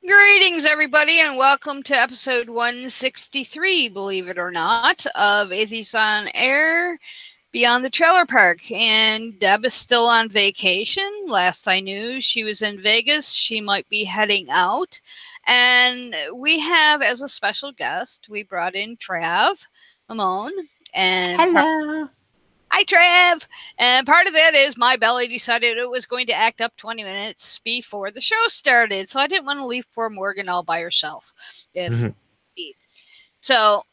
Greetings, everybody, and welcome to episode 163, believe it or not, of Atheists on Air Beyond the Trailer Park. And Deb is still on vacation. Last I knew, she was in Vegas. She might be heading out. And we have, as a special guest, we brought in Trav, Amon, and hello. Hi, Trav. And part of that is my belly decided it was going to act up 20 minutes before the show started. So I didn't want to leave poor Morgan all by herself. So,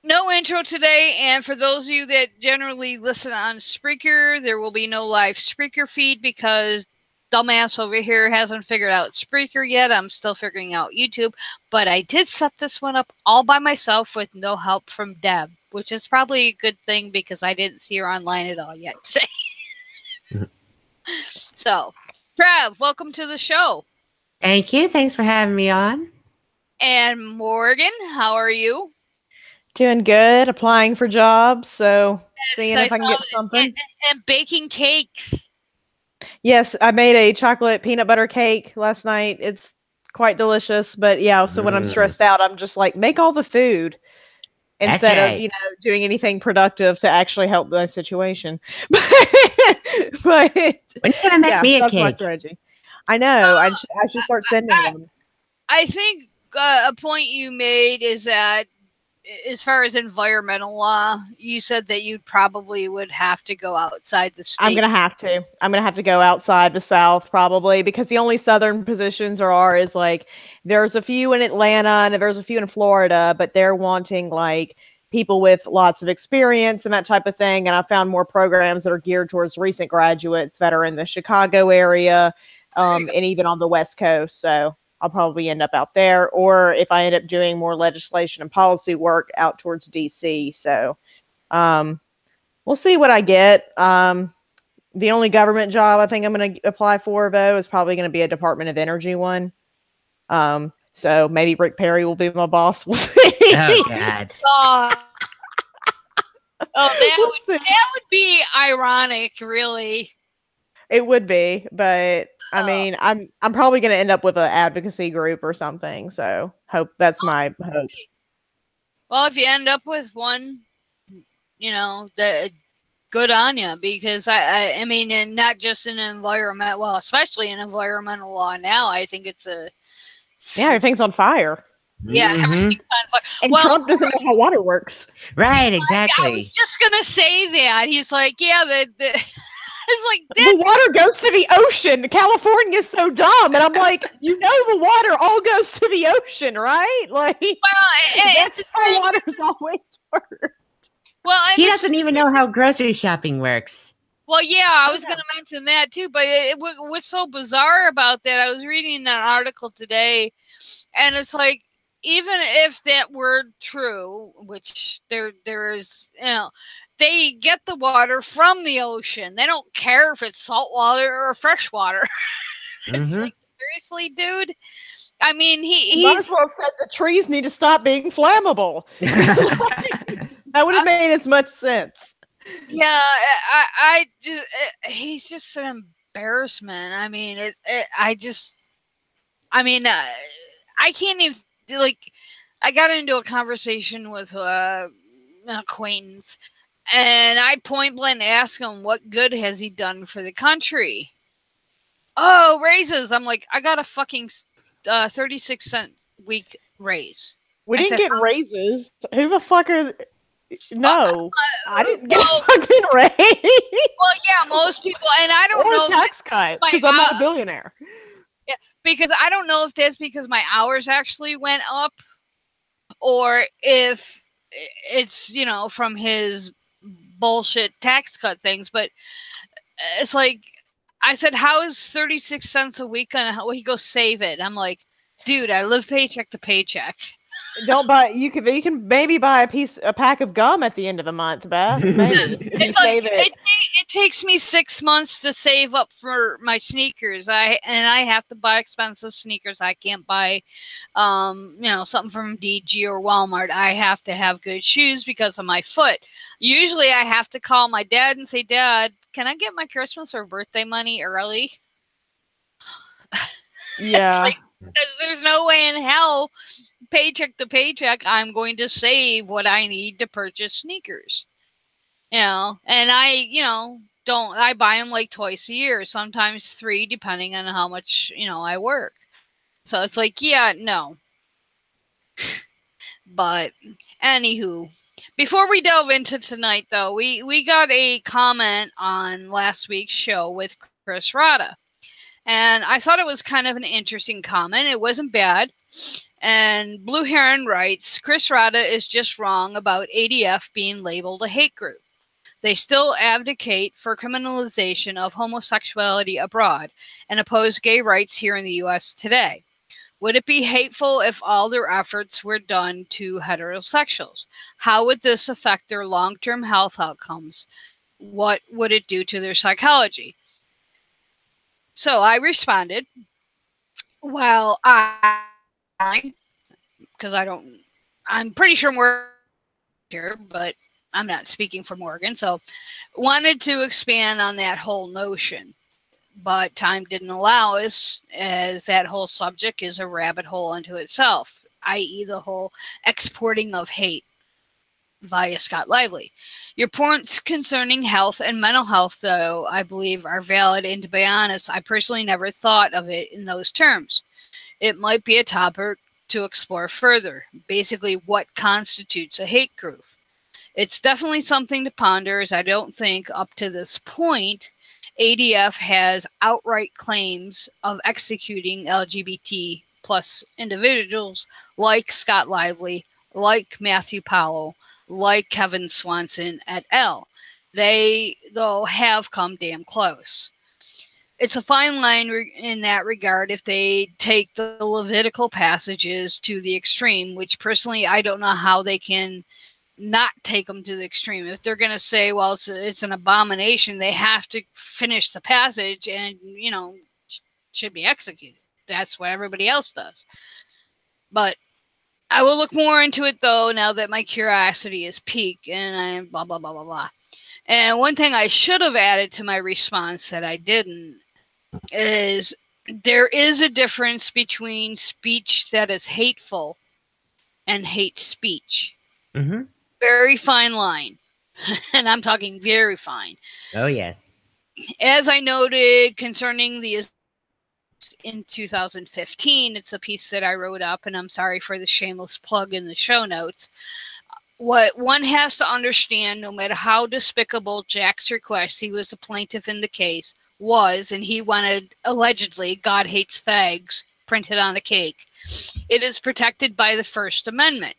no intro today. And for those of you that generally listen on Spreaker, there will be no live Spreaker feed because dumbass over here hasn't figured out Spreaker yet. I'm still figuring out YouTube. But I did set this one up all by myself with no help from Deb, which is probably a good thing because I didn't see her online at all yet today. So, Trav, welcome to the show. Thank you. Thanks for having me on. And Morgan, how are you? Doing good. Applying for jobs, so seeing if I can get something. And baking cakes. Yes, I made a chocolate peanut butter cake last night. It's quite delicious, but yeah, so when I'm stressed out, I'm just like, make all the food instead of, doing anything productive to actually help my situation. But when are you gonna make me a that's cake? my strategy. I know. I should start sending them. I think a point you made is that as far as environmental law, you said that you probably would have to go outside the state. I'm going to have to go outside the South probably because the only Southern positions is like there's a few in Atlanta and there's a few in Florida, but they're wanting like people with lots of experience and that type of thing. And I found more programs that are geared towards recent graduates that are in the Chicago area and even on the West Coast. So I'll probably end up out there, or if I end up doing more legislation and policy work out towards DC. So we'll see what I get. The only government job I think I'm going to apply for, though, is probably going to be a Department of Energy one. So maybe Rick Perry will be my boss. We'll see. Oh, God. That would be ironic, really. It would be, but I mean, I'm probably going to end up with an advocacy group or something. So that's my hope. Well, if you end up with one, good on you, because I mean, and not just in environment, well, especially in environmental law now, I think it's everything's on fire. Yeah, everything's on fire. And Trump doesn't know how water works. Right, exactly. I was just gonna say that. He's like, yeah, it's like the water goes to the ocean. California's so dumb, and I'm like, the water all goes to the ocean, right? Like, that's how water's always worked. Well, he doesn't even know how grocery shopping works. Well, yeah, I was going to mention that too, but what's so bizarre about that? I was reading an article today, and it's like, even if that were true, which there is, they get the water from the ocean. They don't care if it's salt water or fresh water. It's like, seriously, dude? I mean, he might as well said the trees need to stop being flammable. That would have made as much sense. Yeah, he's just an embarrassment. I mean, I can't even, like, I got into a conversation with an acquaintance, and I point blank asked him, what good has he done for the country? Oh, raises. I'm like, I got a fucking 36-cent week raise. We didn't get raises. Who the fuck are... No, I didn't get a fucking raise. Well, yeah, most people, and I don't know. Or a tax cut, because I'm not a billionaire. Yeah, because I don't know if that's because my hours actually went up, or if it's, from his bullshit tax cut things. But it's like, I said, how is 36 cents a week gonna help? He goes, save it. I'm like, dude, I live paycheck to paycheck. Don't buy. You can maybe buy a pack of gum at the end of the month, Beth. Maybe. It's like it takes me 6 months to save up for my sneakers. I have to buy expensive sneakers. I can't buy, something from DG or Walmart. I have to have good shoes because of my foot. Usually, I have to call my dad and say, Dad, can I get my Christmas or birthday money early? Yeah. Because there's no way in hell, paycheck to paycheck, I'm going to save what I need to purchase sneakers. And I buy them like twice a year, sometimes 3, depending on how much, I work. So it's like, yeah, no. But anywho, before we delve into tonight, though, we got a comment on last week's show with Chris Rada. And I thought it was kind of an interesting comment. It wasn't bad. And Blue Heron writes, Chris Rada is just wrong about ADF being labeled a hate group. They still advocate for criminalization of homosexuality abroad and oppose gay rights here in the U.S. today. Would it be hateful if all their efforts were done to heterosexuals? How would this affect their long-term health outcomes? What would it do to their psychology? So I responded, well, because I'm pretty sure Morgan here, but I'm not speaking for Morgan, so wanted to expand on that whole notion. But time didn't allow us, as that whole subject is a rabbit hole unto itself, i.e. the whole exporting of hate via Scott Lively. Your points concerning health and mental health, though, I believe are valid, and to be honest, I personally never thought of it in those terms. It might be a topic to explore further, basically what constitutes a hate group. It's definitely something to ponder, as I don't think up to this point ADF has outright claims of executing LGBT plus individuals like Scott Lively, like Matthew Powell, like Kevin Swanson et al. They, though, have come damn close. It's a fine line in that regard if they take the Levitical passages to the extreme, which personally I don't know how they can not take them to the extreme. If they're going to say, well, it's an abomination, they have to finish the passage and, should be executed. That's what everybody else does. But I will look more into it, though, now that my curiosity is piqued and I blah, blah, blah, blah, blah. And one thing I should have added to my response that I didn't is there is a difference between speech that is hateful and hate speech. Mm-hmm. Very fine line. And I'm talking very fine. Oh, yes. As I noted concerning the in 2015, it's a piece that I wrote up, and I'm sorry for the shameless plug in the show notes. What one has to understand, no matter how despicable Jack's request, he was the plaintiff in the case, was, and he wanted, allegedly, God hates fags printed on a cake. It is protected by the First Amendment.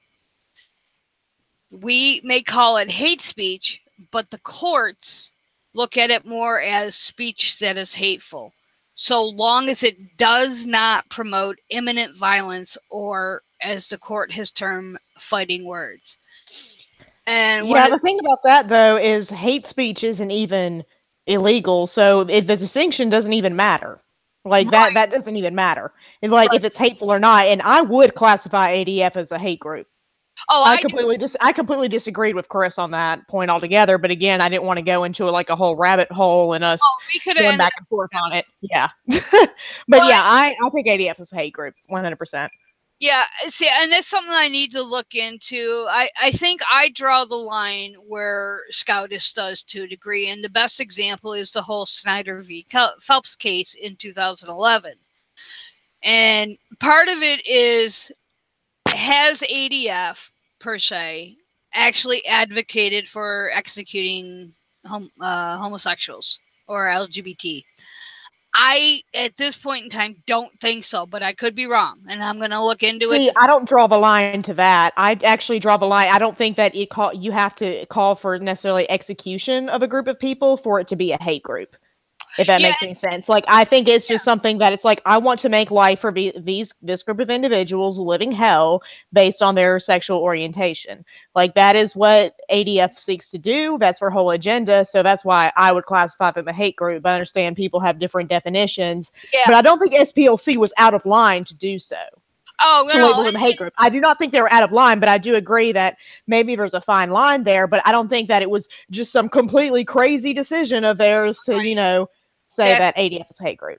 We may call it hate speech, but the courts look at it more as speech that is hateful, so long as it does not promote imminent violence or, as the court has termed, fighting words. And the thing about that, though, is hate speech isn't even illegal, so the distinction doesn't even matter. Like, right. that doesn't even matter. And, like, right. If it's hateful or not, and I would classify ADF as a hate group. Oh, I completely disagreed with Chris on that point altogether. But again, I didn't want to go into like a whole rabbit hole and us going back and forth on it. Yeah, but yeah, I think ADF is a hate group, 100%. Yeah, see, and that's something I need to look into. I think I draw the line where Scoutist does to a degree, and the best example is the whole Snyder v. Phelps case in 2011. And part of it is, has ADF, per se, actually advocated for executing homosexuals or LGBT? I, at this point in time, don't think so, but I could be wrong, and I'm going to look into it. I don't draw the line to that. I actually draw the line. I don't think that you have to call for necessarily execution of a group of people for it to be a hate group, if that makes any sense. Like, I think it's just something that it's like, I want to make life for this group of individuals living hell based on their sexual orientation. Like, that is what ADF seeks to do. That's their whole agenda. So that's why I would classify them a hate group. I understand people have different definitions, but I don't think SPLC was out of line to do so. Oh, to label them a hate group. I do not think they were out of line, but I do agree that maybe there's a fine line there, but I don't think that it was just some completely crazy decision of theirs to, say that ADF is a hate group.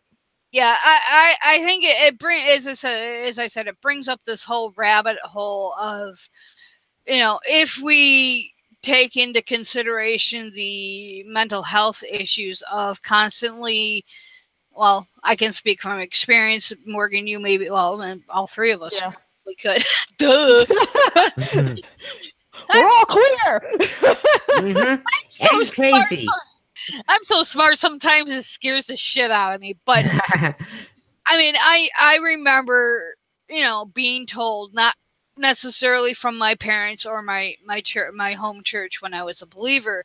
Yeah, I think it brings, as I said, it brings up this whole rabbit hole of, if we take into consideration the mental health issues of constantly, well, I can speak from experience, Morgan, you maybe, well, and all three of us we could. Duh. We're all queer. Mm-hmm. So And crazy. I'm so smart sometimes it scares the shit out of me. But I mean, I remember, being told, not necessarily from my parents or my church, my home church when I was a believer,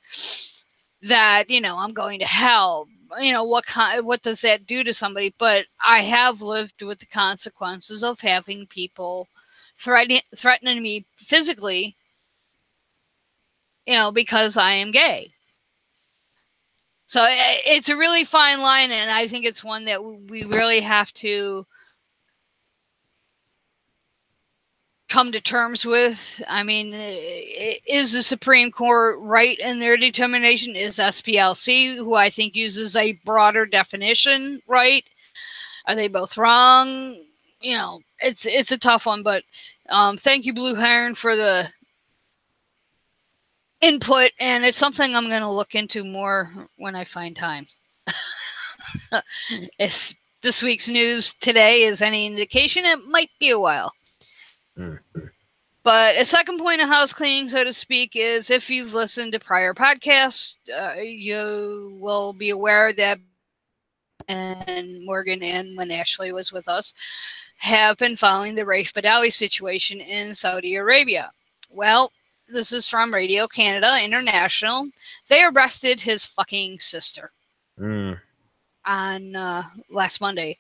that, I'm going to hell. What does that do to somebody? But I have lived with the consequences of having people threatening me physically, because I am gay. So it's a really fine line, and I think it's one that we really have to come to terms with. I mean, is the Supreme Court right in their determination? Is SPLC, who I think uses a broader definition, right? Are they both wrong? It's a tough one, but thank you, Blue Heron, for the input, and it's something I'm going to look into more when I find time. If this week's news today is any indication, it might be a while. Mm-hmm. But a second point of house cleaning, so to speak, is if you've listened to prior podcasts, you will be aware that and Morgan, and when Ashley was with us, have been following the Raif Badawi situation in Saudi Arabia. Well, this is from Radio Canada International. They arrested his fucking sister on last Monday.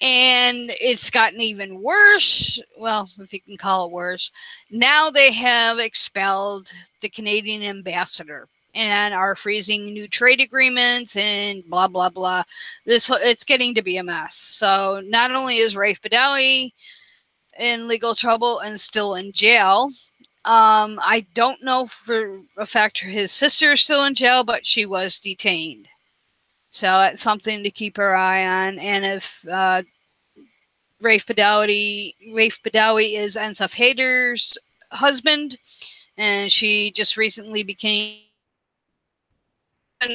And it's gotten even worse. Well, if you can call it worse. Now they have expelled the Canadian ambassador and are freezing new trade agreements and blah, blah, blah. It's getting to be a mess. So not only is Raif Badawi in legal trouble and still in jail, I don't know for a fact his sister is still in jail, but she was detained. So it's something to keep our eye on. And if Raif Badawi is Ensaf Haider's husband, and she just recently became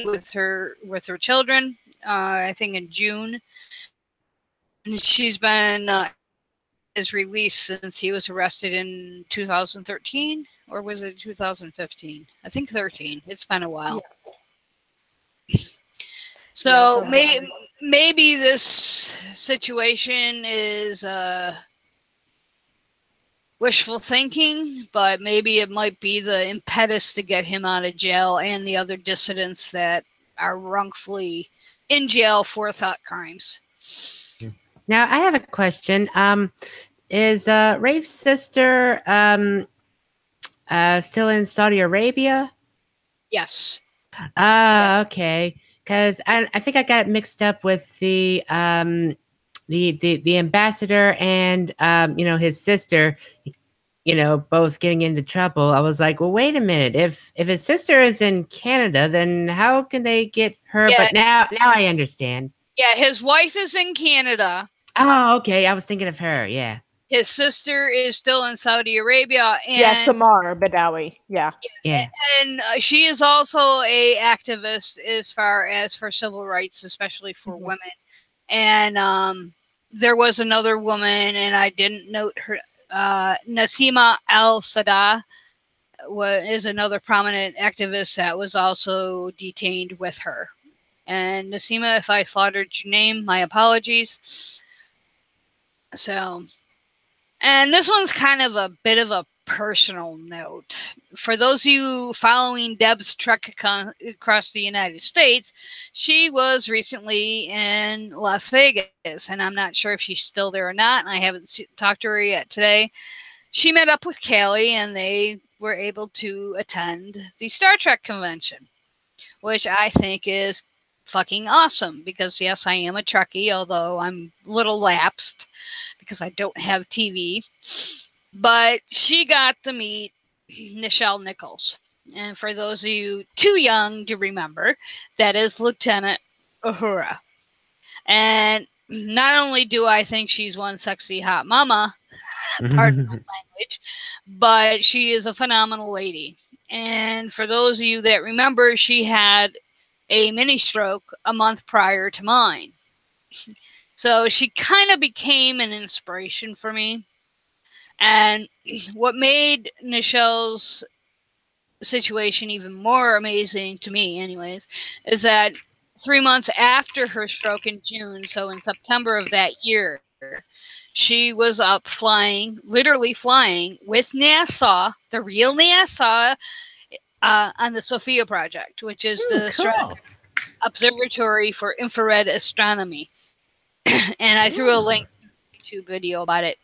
with her children, I think in June. And she's been his release since he was arrested in 2013, or was it 2015? I think 13. It's been a while. Yeah. So maybe this situation is wishful thinking, but maybe it might be the impetus to get him out of jail and the other dissidents that are wrongfully in jail for thought crimes. Now, I have a question. Is Raif's sister still in Saudi Arabia? Yes. Okay. Because I think I got mixed up with the ambassador and his sister, both getting into trouble. I was like, well, wait a minute. If his sister is in Canada, then how can they get her? Yeah. But now I understand. Yeah, his wife is in Canada. Oh, okay. I was thinking of her. Yeah. His sister is still in Saudi Arabia. And Samar Badawi. Yeah. And she is also a activist as far as for civil rights, especially for women. And there was another woman, and I didn't note her. Nasima Al-Sada is another prominent activist that was also detained with her. And Nasima, if I slaughtered your name, my apologies. So, and this one's kind of a bit of a personal note. For those of you following Deb's trek across the United States, she was recently in Las Vegas, and I'm not sure if she's still there or not. I haven't talked to her yet today. She met up with Callie, and they were able to attend the Star Trek convention, which I think is fucking awesome because, yes, I am a Trekkie, although I'm a little lapsed because I don't have TV. But she got to meet Nichelle Nichols. And for those of you too young to remember, that is Lieutenant Uhura. And not only do I think she's one sexy hot mama, pardon my language, but she is a phenomenal lady. And for those of you that remember, she had a mini stroke a month prior to mine. So she kind of became an inspiration for me. And what made Nichelle's situation even more amazing to me, anyways, is that 3 months after her stroke in June, so in September of that year, she was up flying, literally flying with NASA, the real NASA, on the SOFIA project, which is the Observatory for Infrared Astronomy. And I threw a link to a video about it.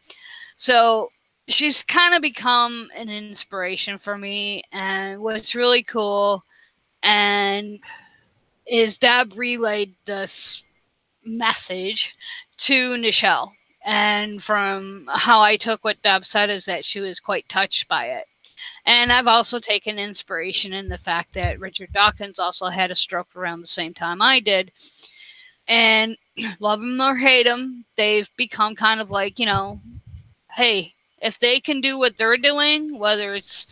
So she's kind of become an inspiration for me. And what's really cool and is Deb relayed this message to Nichelle. And from how I took what Deb said is that she was quite touched by it. And I've also taken inspiration in the fact that Richard Dawkins also had a stroke around the same time I did. And love him or hate him, they've become kind of like, you know, hey, if they can do what they're doing, whether it's,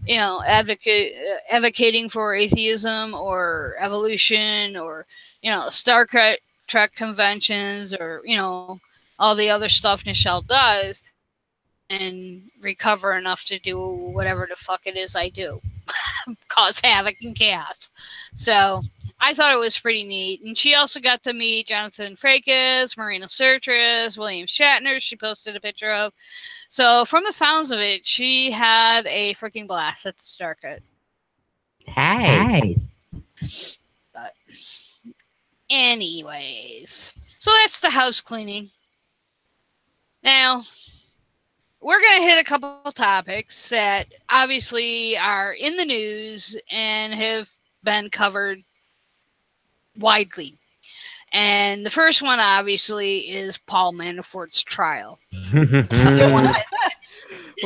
you know, advocating for atheism or evolution or, you know, Star Trek conventions or, you know, all the other stuff Nichelle does, and recover enough to do whatever the fuck it is I do. Cause havoc and chaos. So I thought it was pretty neat. And she also got to meet Jonathan Frakes, Marina Sirtis, William Shatner, she posted a picture of. So from the sounds of it, she had a freaking blast at the Starcut. Nice. But anyways, so that's the house cleaning. Now, we're going to hit a couple topics that obviously are in the news and have been covered widely. And the first one, obviously, is Paul Manafort's trial. We're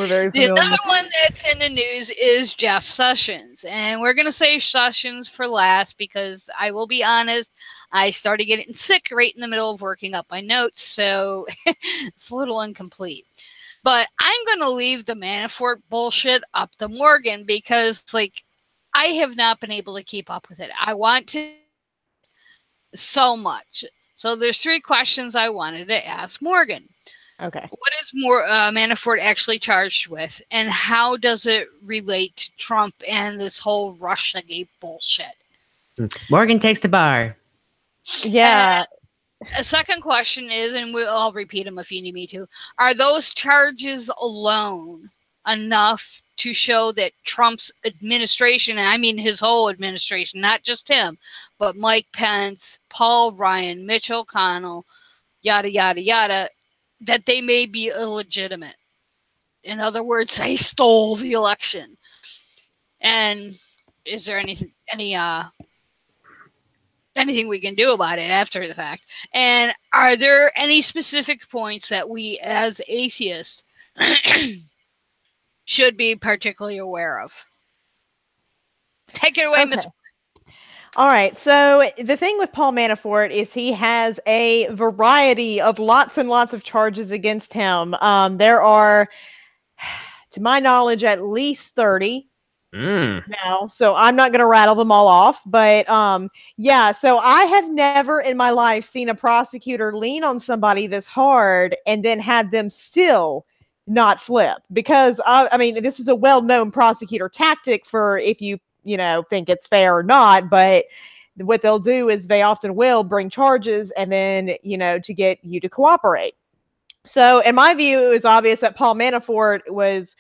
very familiar. The other one that's in the news is Jeff Sessions. And we're going to save Sessions for last because I will be honest, I started getting sick right in the middle of working up my notes. So it's a little incomplete. But I'm going to leave the Manafort bullshit up to Morgan because, like, I have not been able to keep up with it. I want to so much. So there's 3 questions I wanted to ask Morgan. Okay. What is Manafort actually charged with, and how does it relate to Trump and this whole Russiagate bullshit? Morgan takes the bar. Yeah. And a second question is, and I'll repeat them if you need me to, are those charges alone enough to show that Trump's administration, and I mean his whole administration, not just him, but Mike Pence, Paul Ryan, Mitch McConnell, yada, yada, yada, that they may be illegitimate? In other words, they stole the election. And is there anything we can do about it after the fact? And are there any specific points that we as atheists should be particularly aware of? Take it away, Ms. All right. So the thing with Paul Manafort is he has a variety of lots and lots of charges against him. There are, to my knowledge, at least 30 now. So I'm not going to rattle them all off. But yeah, so I have never in my life seen a prosecutor lean on somebody this hard and then had them still not flip. Because, I mean, this is a well-known prosecutor tactic for if you think it's fair or not, but what they'll do is they often will bring charges and then, to get you to cooperate. So in my view, it was obvious that Paul Manafort was,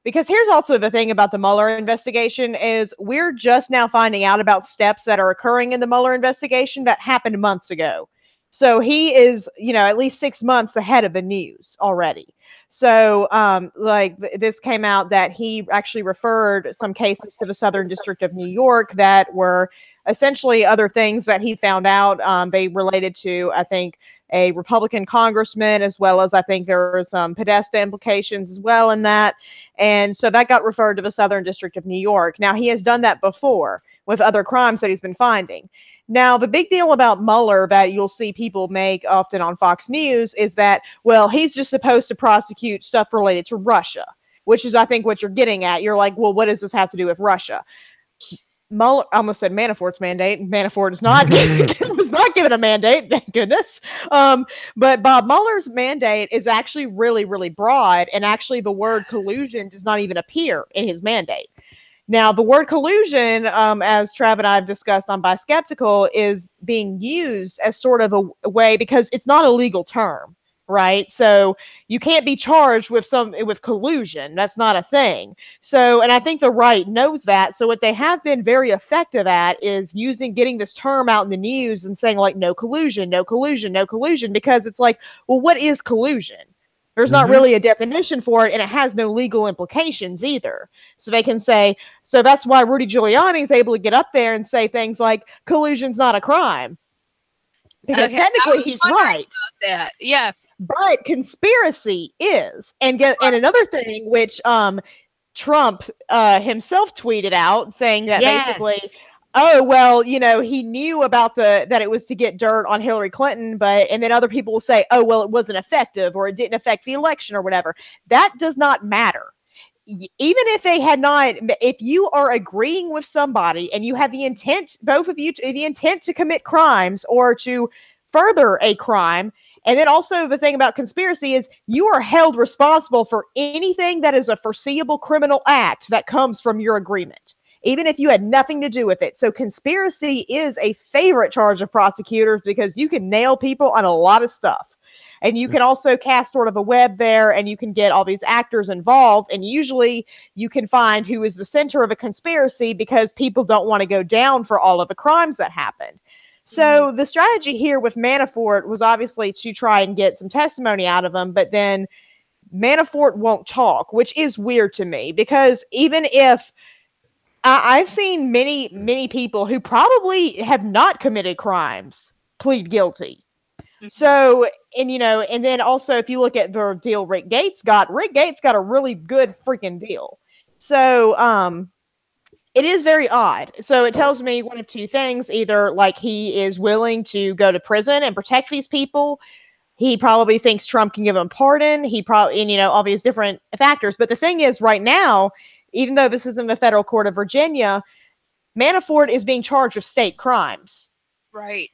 because here's also the thing about the Mueller investigation is we're just now finding out about steps that are occurring in the Mueller investigation that happened months ago. So he is, at least 6 months ahead of the news already. So, this came out that he actually referred some cases to the Southern District of New York that were essentially other things that he found out. They related to, I think, a Republican congressman, as well as I think there were some Podesta implications as well in that. And so that got referred to the Southern District of New York. Now, he has done that before. with other crimes that he's been finding. Now, the big deal about Mueller that you'll see people make often on Fox News is that, well, he's just supposed to prosecute stuff related to Russia, which is, I think, what you're getting at. You're like, well, what does this have to do with Russia? Mueller, I almost said Manafort's mandate. Manafort is not was not given a mandate, thank goodness. But Bob Mueller's mandate is actually really, really broad, and actually the word collusion does not even appear in his mandate. Now, the word collusion, as Trav and I have discussed on By Skeptical, is being used as sort of a way because it's not a legal term, right? So you can't be charged with collusion. That's not a thing. So, and I think the right knows that. So what they have been very effective at is getting this term out in the news and saying like, no collusion, no collusion, no collusion, because it's like, well, what is collusion? There's not really a definition for it, and it has no legal implications either. So they can say, so that's why Rudy Giuliani is able to get up there and say things like, collusion's not a crime. Because technically he's right. About that. Yeah. But conspiracy is. And another thing, which Trump himself tweeted out, saying that basically, oh, well, he knew about that it was to get dirt on Hillary Clinton, and then other people will say, oh, well, it wasn't effective, or it didn't affect the election or whatever. That does not matter. Even if they had not, if you are agreeing with somebody and you have the intent, both of you, the intent to commit crimes or to further a crime, and then also the thing about conspiracy is you are held responsible for anything that is a foreseeable criminal act that comes from your agreement, even if you had nothing to do with it. So conspiracy is a favorite charge of prosecutors because you can nail people on a lot of stuff. And you can also cast sort of a web there, and you can get all these actors involved. And usually you can find who is the center of a conspiracy because people don't want to go down for all of the crimes that happened. So the strategy here with Manafort was obviously to try and get some testimony out of him, but then Manafort won't talk, which is weird to me because even if I've seen many, many people who probably have not committed crimes plead guilty. So, and then also if you look at the deal Rick Gates got a really good freaking deal. So, it is very odd. So it tells me one of two things. Either like he is willing to go to prison and protect these people. He probably thinks Trump can give him pardon. He probably, and, all these different factors. But the thing is right now, even though this is in the federal court of Virginia, Manafort is being charged with state crimes. Right.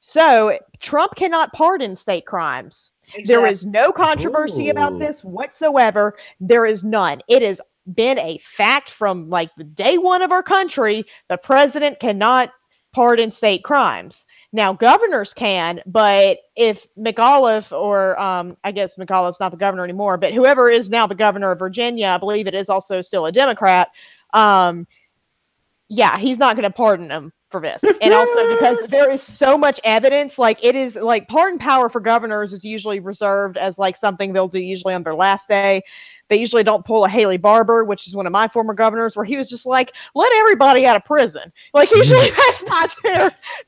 So Trump cannot pardon state crimes. Exactly. There is no controversy about this whatsoever. There is none. It has been a fact from like the day one of our country. The president cannot pardon state crimes. Now governors can, but if McAuliffe or I guess McAuliffe's not the governor anymore, but whoever is now the governor of Virginia, I believe it is also still a Democrat. Yeah, he's not going to pardon them for this. And also because there is so much evidence, like it is like pardon power for governors is usually reserved as like something they'll do usually on their last day. They usually don't pull a Haley Barbour, which is one of my former governors, where he was just like, let everybody out of prison. Like usually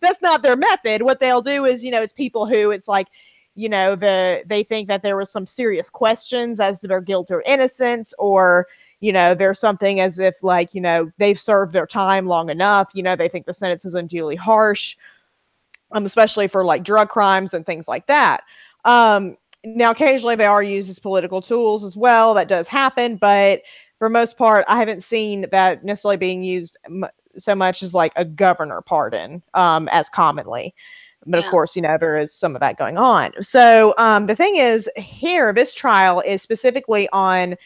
that's not their method. What they'll do is, it's people who it's like, they think that there was some serious questions as to their guilt or innocence, or, there's something as if like, they've served their time long enough. They think the sentence is unduly harsh, especially for like drug crimes and things like that. Now, occasionally they are used as political tools as well. That does happen. But for most part, I haven't seen that necessarily being used so much as like a governor pardon as commonly. But of course, there is some of that going on. So the thing is here, this trial is specifically on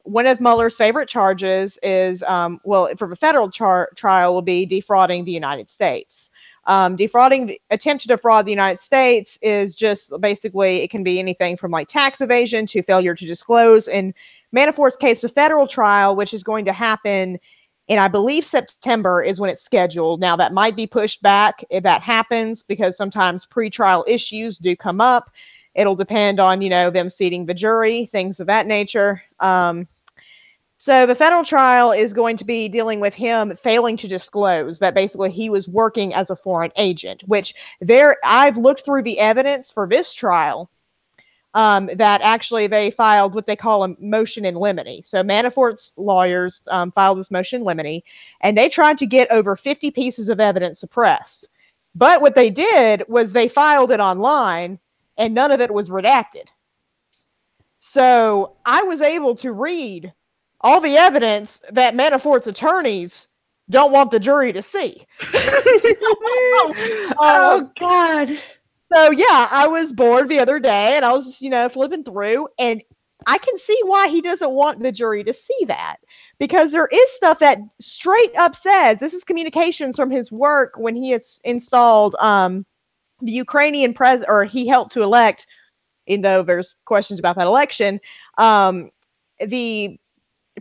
one of Mueller's favorite charges is, for the federal trial will be defrauding the United States. Attempt to defraud the United States is just basically, it can be anything from like tax evasion to failure to disclose. In Manafort's case, the federal trial, which is going to happen in, I believe, September is when it's scheduled. Now that might be pushed back if that happens, because sometimes pretrial issues do come up. It'll depend on, them seating the jury, things of that nature. So the federal trial is going to be dealing with him failing to disclose that basically he was working as a foreign agent, which I've looked through the evidence for this trial. that actually they filed what they call a motion in limine. So Manafort's lawyers filed this motion in limine, and they tried to get over 50 pieces of evidence suppressed. But what they did was they filed it online, and none of it was redacted. So I was able to read all the evidence that Manafort's attorneys don't want the jury to see. Oh, God. So, yeah, I was bored the other day, and I was just, flipping through, and I can see why he doesn't want the jury to see that. Because there is stuff that straight up says, this is communications from his work when he has installed the Ukrainian president, or he helped to elect, even though there's questions about that election, the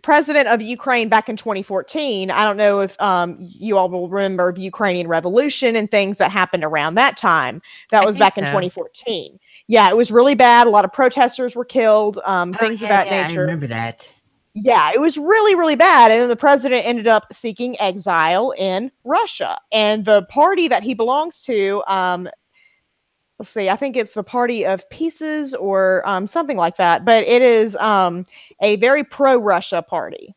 president of Ukraine back in 2014. I don't know if you all will remember the Ukrainian Revolution and things that happened around that time. That was back in 2014. Yeah, it was really bad. A lot of protesters were killed, things of that nature. I remember that. Yeah, it was really, really bad. And then the president ended up seeking exile in Russia. And the party that he belongs to, let's see, I think it's the Party of Pieces or something like that. But it is a very pro-Russia party.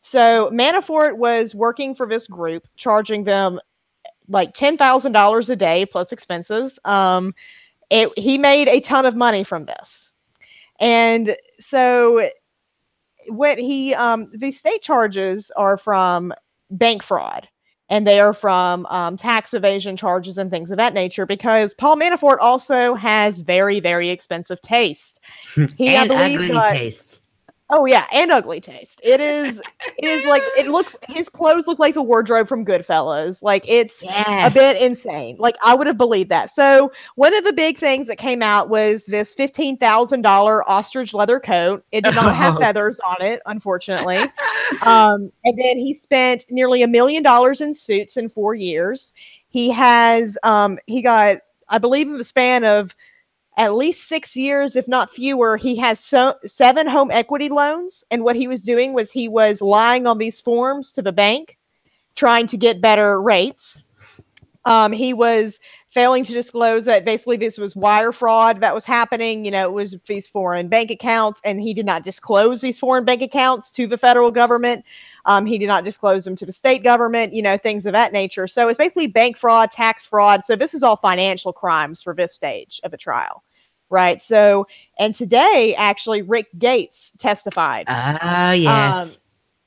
So Manafort was working for this group, charging them like $10,000 a day plus expenses. He made a ton of money from this. And so what the state charges are from bank fraud. And they are from tax evasion charges and things of that nature, because Paul Manafort also has very, very expensive taste. He, and I believe, ugly taste. Oh yeah, and ugly taste. It is like, his clothes look like the wardrobe from Goodfellas. Like, it's a bit insane. Like, I would have believed that. So one of the big things that came out was this $15,000 ostrich leather coat. It did not have feathers on it, unfortunately. And then he spent nearly $1 million in suits in 4 years. He got, I believe, in the span of at least 6 years, if not fewer, he has 7 home equity loans. And what he was doing was he was lying on these forms to the bank, trying to get better rates. He was failing to disclose that basically this was wire fraud that was happening. It was these foreign bank accounts, and he did not disclose these foreign bank accounts to the federal government. He did not disclose them to the state government, things of that nature. So it's basically bank fraud, tax fraud. So this is all financial crimes for this stage of a trial, right? So, and today, actually, Rick Gates testified. Oh, yes.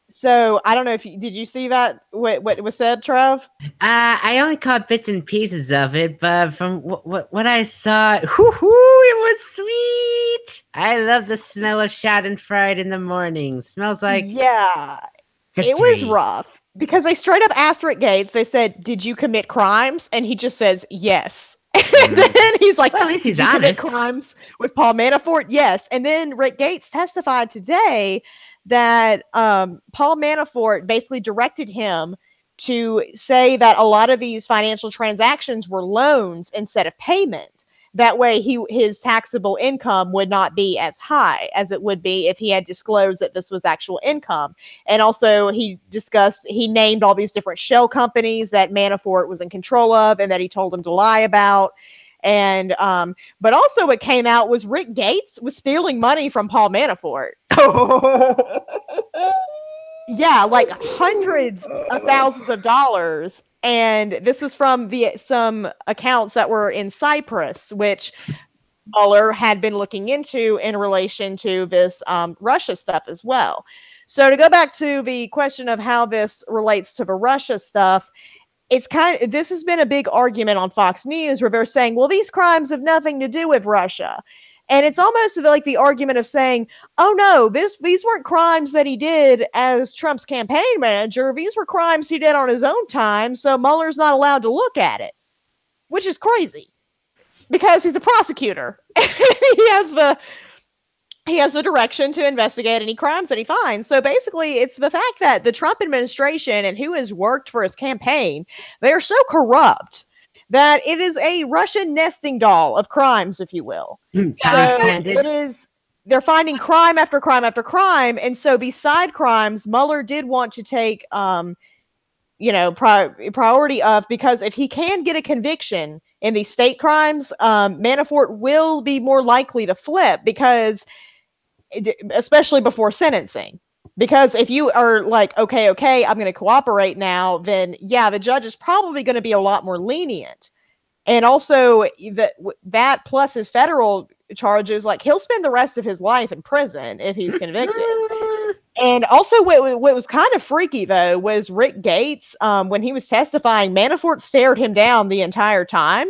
So I don't know did you see that? What was said, Trav? I only caught bits and pieces of it, but from what I saw, it was sweet. I love the smell of Schadenfreude in the morning. Smells like victory. It was rough because they straight up asked Rick Gates. They said, "Did you commit crimes?" And he just says, "Yes." And then he's like, well, at least he's honest. Commit crimes with Paul Manafort? Yes. And then Rick Gates testified today that Paul Manafort basically directed him to say that a lot of these financial transactions were loans instead of payment. That way his taxable income would not be as high as it would be if he had disclosed that this was actual income. And also he named all these different shell companies that Manafort was in control of and that he told him to lie about. And but also what came out was Rick Gates was stealing money from Paul Manafort. Yeah, like hundreds of thousands of dollars. And this was from some accounts that were in Cyprus, which Mueller had been looking into in relation to this Russia stuff as well. So to go back to the question of how this relates to the Russia stuff, this has been a big argument on Fox News where they're saying, well, these crimes have nothing to do with Russia. And it's almost like the argument of saying, oh, no, these weren't crimes that he did as Trump's campaign manager. These were crimes he did on his own time, so Mueller's not allowed to look at it, which is crazy because he's a prosecutor. He has the direction to investigate any crimes that he finds. So basically, it's the fact that the Trump administration and who has worked for his campaign, they are so corrupt that it is a Russian nesting doll of crimes, if you will. They're finding crime after crime after crime. And so beside crimes, Mueller did want to take, priority of, because if he can get a conviction, in these state crimes, Manafort will be more likely to flip because, especially before sentencing. Because if you are like, okay, I'm going to cooperate now, then yeah, the judge is probably going to be a lot more lenient. And also that plus his federal charges, like he'll spend the rest of his life in prison if he's convicted. And also what was kind of freaky though was Rick Gates, when he was testifying, Manafort stared him down the entire time.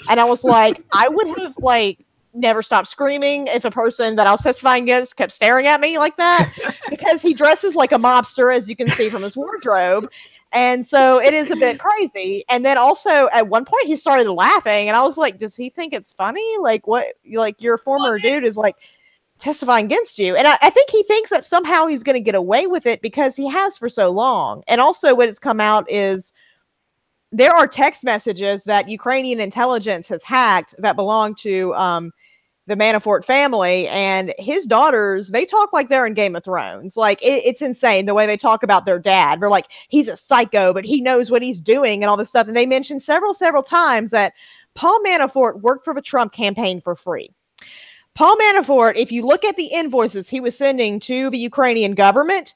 And I was like, I would have like never stopped screaming if a person that I was testifying against kept staring at me like that, because he dresses like a mobster, as you can see from his wardrobe. And so it is a bit crazy. And then also at one point he started laughing and I was like, does he think it's funny? Like what, like your former dude is like testifying against you. And I think he thinks that somehow he's going to get away with it because he has for so long. And also what has come out is there are text messages that Ukrainian intelligence has hacked that belong to the Manafort family, and his daughters, they talk like they're in Game of Thrones. Like it's insane the way they talk about their dad. They're like, he's a psycho, but he knows what he's doing and all this stuff. And they mentioned several times that Paul Manafort worked for the Trump campaign for free. Paul Manafort, if you look at the invoices he was sending to the Ukrainian government,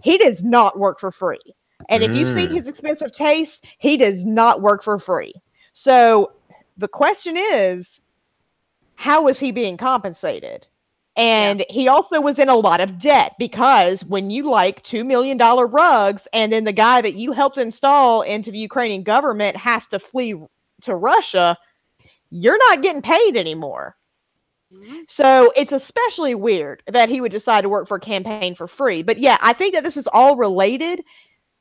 he does not work for free. And if you see his expensive taste, he does not work for free. So the question is, how was he being compensated? And he also was in a lot of debt because when you like $2 million rugs and then the guy that you helped install into the Ukrainian government has to flee to Russia, you're not getting paid anymore. So it's especially weird that he would decide to work for a campaign for free. But yeah, I think that this is all related.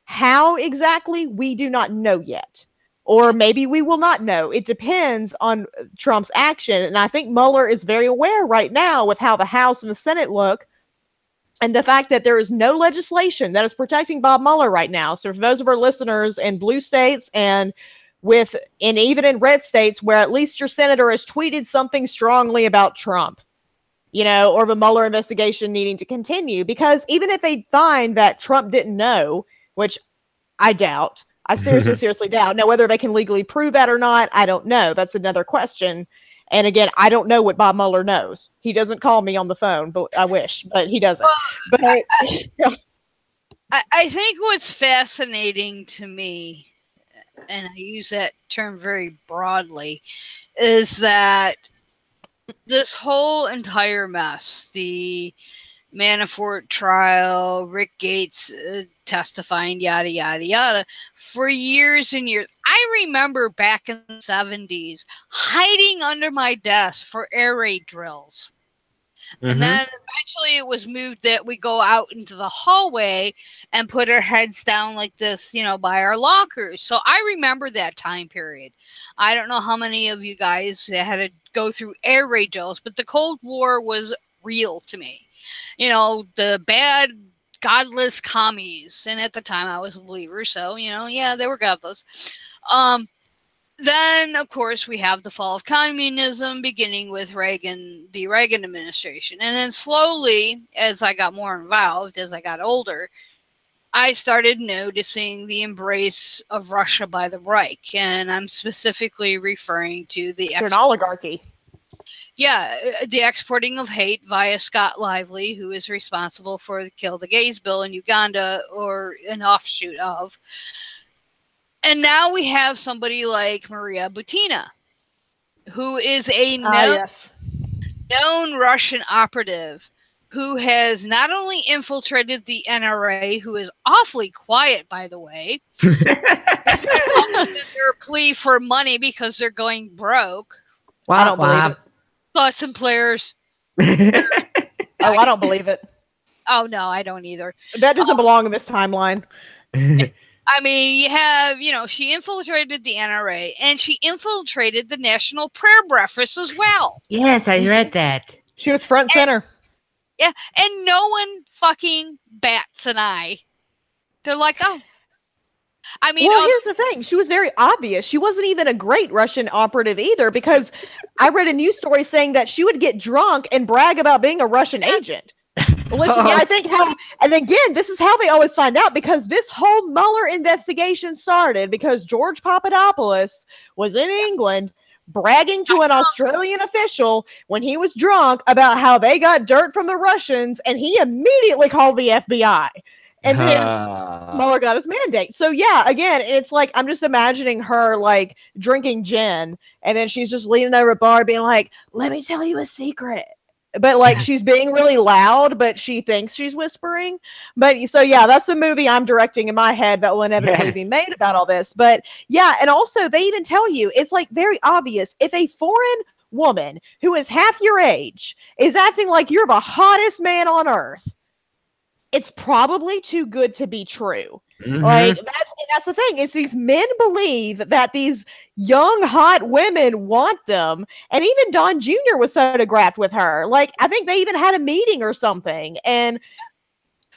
How exactly, we do not know yet. Or maybe we will not know. It depends on Trump's action. And I think Mueller is very aware right now with how the House and the Senate look and the fact that there is no legislation that is protecting Bob Mueller right now. So for those of our listeners in blue states and even in red states where at least your senator has tweeted something strongly about Trump, or the Mueller investigation needing to continue, because even if they find that Trump didn't know, which I doubt, I seriously doubt. Now, whether they can legally prove that or not, I don't know. That's another question. And again, I don't know what Bob Mueller knows. He doesn't call me on the phone, but I wish, but he doesn't. Well, I think what's fascinating to me, and I use that term very broadly, is that this whole entire mess, the Manafort trial, Rick Gates testifying, yada, yada, yada, for years and years. I remember back in the 70s hiding under my desk for air raid drills. And then eventually it was moved that we go out into the hallway and put our heads down like this, by our lockers. So I remember that time period. I don't know how many of you guys had to go through air raid drills, but the Cold War was real to me. The bad, godless commies. And at the time I was a believer. So, they were godless. Then, of course, we have the fall of communism beginning with the Reagan administration. And then slowly, as I got more involved, as I got older, I started noticing the embrace of Russia by the Reich. And I'm specifically referring to an oligarchy. Yeah, the exporting of hate via Scott Lively, who is responsible for the Kill the Gays bill in Uganda, or an offshoot of. And now we have somebody like Maria Butina, who is a known Russian operative who has not only infiltrated the NRA, who is awfully quiet, by the way, their plea for money because they're going broke. Well, I don't believe it. Thoughts and players. I don't believe it. Oh, no, I don't either. That doesn't belong in this timeline. I mean, you have, she infiltrated the NRA and she infiltrated the National Prayer Breakfast as well. Yes, I read that. She was front center. Yeah, and no one fucking bats an eye. They're like, oh. I mean, well, here's the thing. She was very obvious. She wasn't even a great Russian operative either, because I read a news story saying that she would get drunk and brag about being a Russian agent. Which I think and again, this is how they always find out, because this whole Mueller investigation started because George Papadopoulos was in England bragging to an Australian official when he was drunk about how they got dirt from the Russians, and he immediately called the FBI. And then Mueller got his mandate. So yeah, again, it's like I'm just imagining her like drinking gin, and then she's just leaning over a bar being like, "Let me tell you a secret." But like she's being really loud, but she thinks she's whispering. But so yeah, that's a movie I'm directing in my head that will inevitably be made about all this. But yeah, and also they even tell you it's like very obvious if a foreign woman who is half your age is acting like you're the hottest man on earth, it's probably too good to be true. Like that's the thing. It's these men believe that these young hot women want them, and even Don Jr. was photographed with her. Like I think they even had a meeting or something. And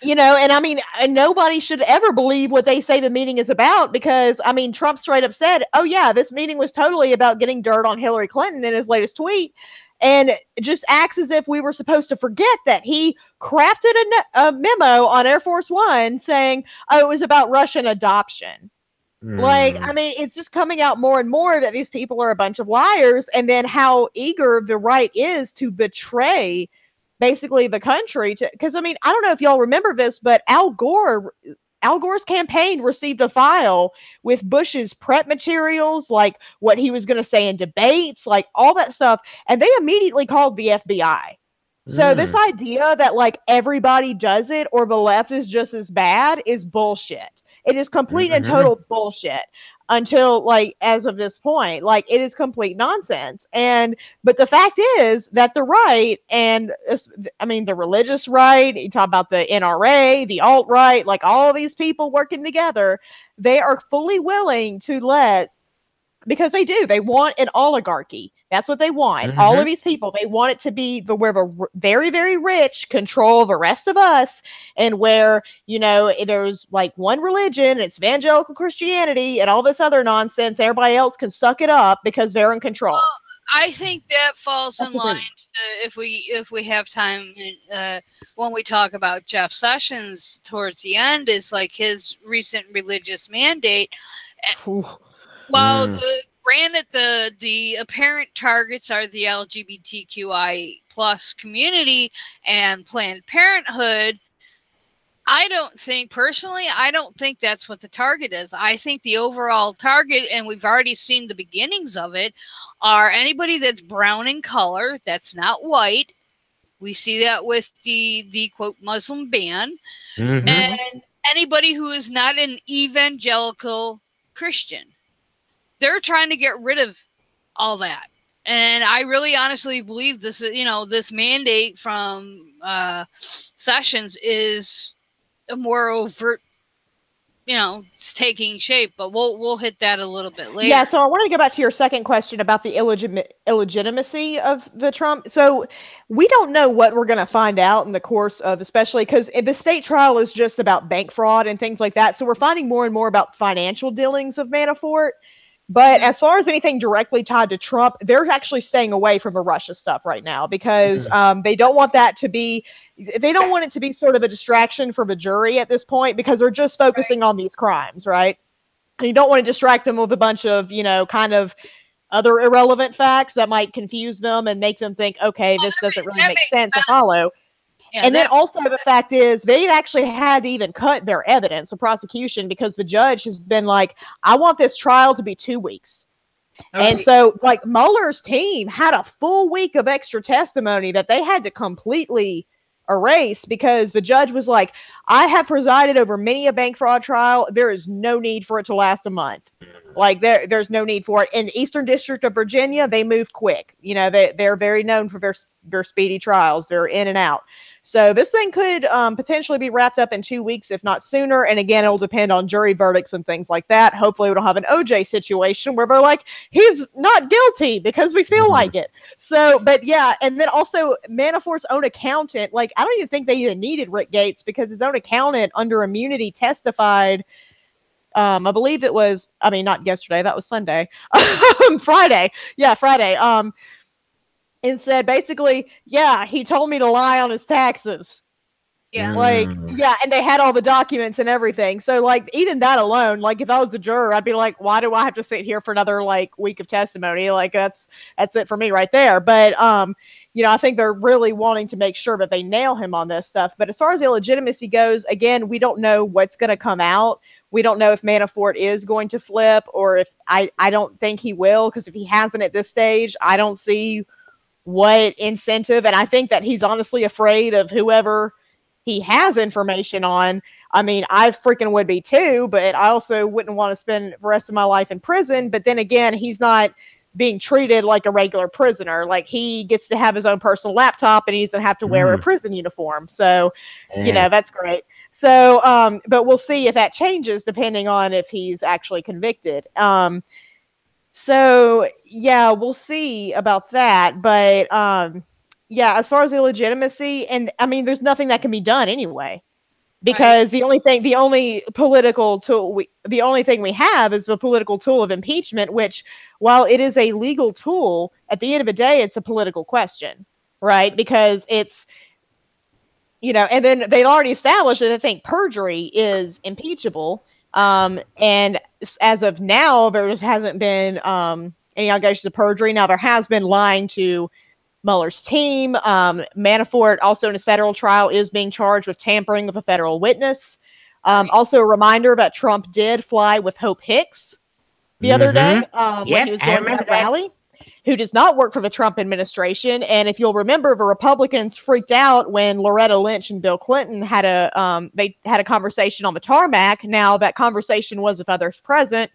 you know, and I mean, nobody should ever believe what they say the meeting is about, because I mean, Trump straight up said, "Oh yeah, this meeting was totally about getting dirt on Hillary Clinton" in his latest tweet. And it just acts as if we were supposed to forget that he crafted a memo on Air Force One saying, "Oh, it was about Russian adoption." Like, I mean, it's just coming out more and more that these people are a bunch of liars, and then how eager the right is to betray basically the country. Because I mean, I don't know if y'all remember this, but Al Gore's campaign received a file with Bush's prep materials, like what he was going to say in debates, like all that stuff, and they immediately called the FBI. So this idea that like everybody does it or the left is just as bad is bullshit. It is complete and total bullshit until like as of this point. Like it is complete nonsense. But the fact is that the right, and I mean the religious right, you talk about the NRA, the alt-right, like all of these people working together, they are fully willing to let, because they do. They want an oligarchy. That's what they want. All of these people, they want it to be where the very, very rich control the rest of us, and where, you know, there's like one religion, it's evangelical Christianity, and all this other nonsense. Everybody else can suck it up because they're in control. Well, I think that falls in line if we have time when we talk about Jeff Sessions towards the end, is like his recent religious mandate. While granted the apparent targets are the LGBTQI plus community and Planned Parenthood, I don't think that's what the target is. I think the overall target, and we've already seen the beginnings of it, are anybody that's brown in color, that's not white. We see that with the quote Muslim ban, and anybody who is not an evangelical Christian. They're trying to get rid of all that. And I really honestly believe this, you know, this mandate from Sessions is a more overt, you know, it's taking shape, but we'll hit that a little bit later. Yeah, so I wanted to go back to your second question about the illegitimacy of the Trump. So we don't know what we're going to find out in the course of, especially because the state trial is just about bank fraud and things like that. So we're finding more and more about financial dealings of Manafort. But as far as anything directly tied to Trump, they're actually staying away from the Russia stuff right now, because they don't want that to be, they don't want it to be sort of a distraction for the jury at this point, because they're just focusing on these crimes, right? And you don't want to distract them with a bunch of, you know, kind of other irrelevant facts that might confuse them and make them think, okay, this doesn't really make sense to follow. Yeah, and then also the fact is they actually had to even cut their evidence, the prosecution, because the judge has been like, I want this trial to be 2 weeks. Okay. And so like Mueller's team had a full week of extra testimony that they had to completely erase, because the judge was like, I have presided over many a bank fraud trial. There is no need for it to last a month. Like there's no need for it. In the Eastern District of Virginia, they move quick. You know, they're very known for their speedy trials. They're in and out. So this thing could potentially be wrapped up in 2 weeks, if not sooner. And again, it'll depend on jury verdicts and things like that. Hopefully we don't have an OJ situation where they're like, he's not guilty because we feel like it. So, but yeah. And then also Manafort's own accountant, like, I don't even think they even needed Rick Gates, because his own accountant under immunity testified. I believe it was, I mean, not yesterday, that was Sunday, Friday. Yeah, Friday. And said basically, yeah, he told me to lie on his taxes. Yeah. Like, yeah, and they had all the documents and everything. So, like, even that alone, like, if I was a juror, I'd be like, why do I have to sit here for another, like, week of testimony? Like, that's it for me right there. But, I think they're really wanting to make sure that they nail him on this stuff. But as far as illegitimacy goes, again, we don't know what's going to come out. We don't know if Manafort is going to flip or if I don't think he will, because if he hasn't at this stage, I don't see what incentive. And I think that he's honestly afraid of whoever he has information on. I mean, I freaking would be too, but I also wouldn't want to spend the rest of my life in prison. But then again, he's not being treated like a regular prisoner. Like, he gets to have his own personal laptop and he doesn't have to wear a prison uniform. So, that's great. So, but we'll see if that changes depending on if he's actually convicted. So yeah, we'll see about that. But as far as illegitimacy, and I mean, there's nothing that can be done anyway, because the only thing we have is the political tool of impeachment, which, while it is a legal tool, at the end of the day, it's a political question, right? Because it's, and then they've already established that I think perjury is impeachable. And as of now, there hasn't been any allegations of perjury. Now, there has been lying to Mueller's team. Manafort, also in his federal trial, is being charged with tampering with a federal witness. Also, a reminder that Trump did fly with Hope Hicks the other day when he was going to that rally, who does not work for the Trump administration. And if you'll remember, the Republicans freaked out when Loretta Lynch and Bill Clinton had a conversation on the tarmac. Now, that conversation was with others present.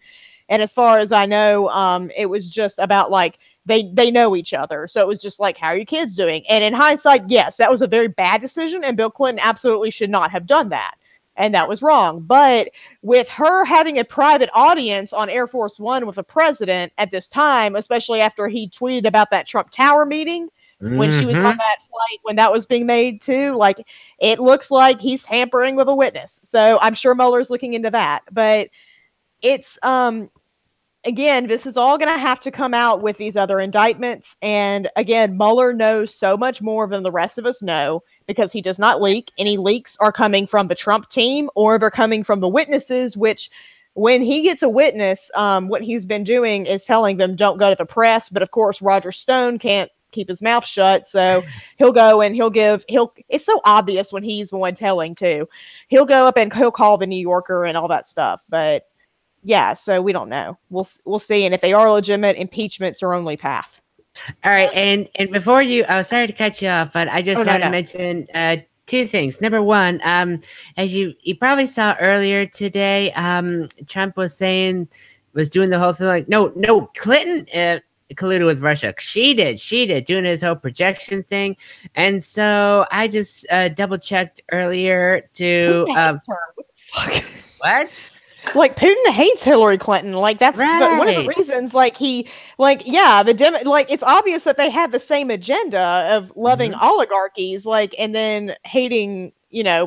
And as far as I know, it was just about, like, they know each other. So it was just like, how are your kids doing? And in hindsight, yes, that was a very bad decision. And Bill Clinton absolutely should not have done that. And that was wrong. But with her having a private audience on Air Force One with the president at this time, especially after he tweeted about that Trump Tower meeting when she was on that flight, when that was being made too, like, it looks like he's tampering with a witness. So I'm sure Mueller's looking into that. But it's, again, this is all going to have to come out with these other indictments. And again, Mueller knows so much more than the rest of us know, because he does not leak. Any leaks are coming from the Trump team, or they're coming from the witnesses, which, when he gets a witness, what he's been doing is telling them, don't go to the press. But of course, Roger Stone can't keep his mouth shut. So he'll go and it's so obvious when he's the one telling too. He'll go up and he'll call the New Yorker and all that stuff. But yeah, so we don't know. We'll see. And if they are legitimate, impeachment's our only path. All right, and before you, sorry to cut you off, but I just want to mention two things. Number one, as you probably saw earlier today, Trump was doing the whole thing like, no, Clinton colluded with Russia. She did, doing his whole projection thing. And so I just double checked earlier to what? Like, Putin hates Hillary Clinton. Like, that's one of the reasons. Like, it's obvious that they have the same agenda of loving oligarchies, like, and then hating,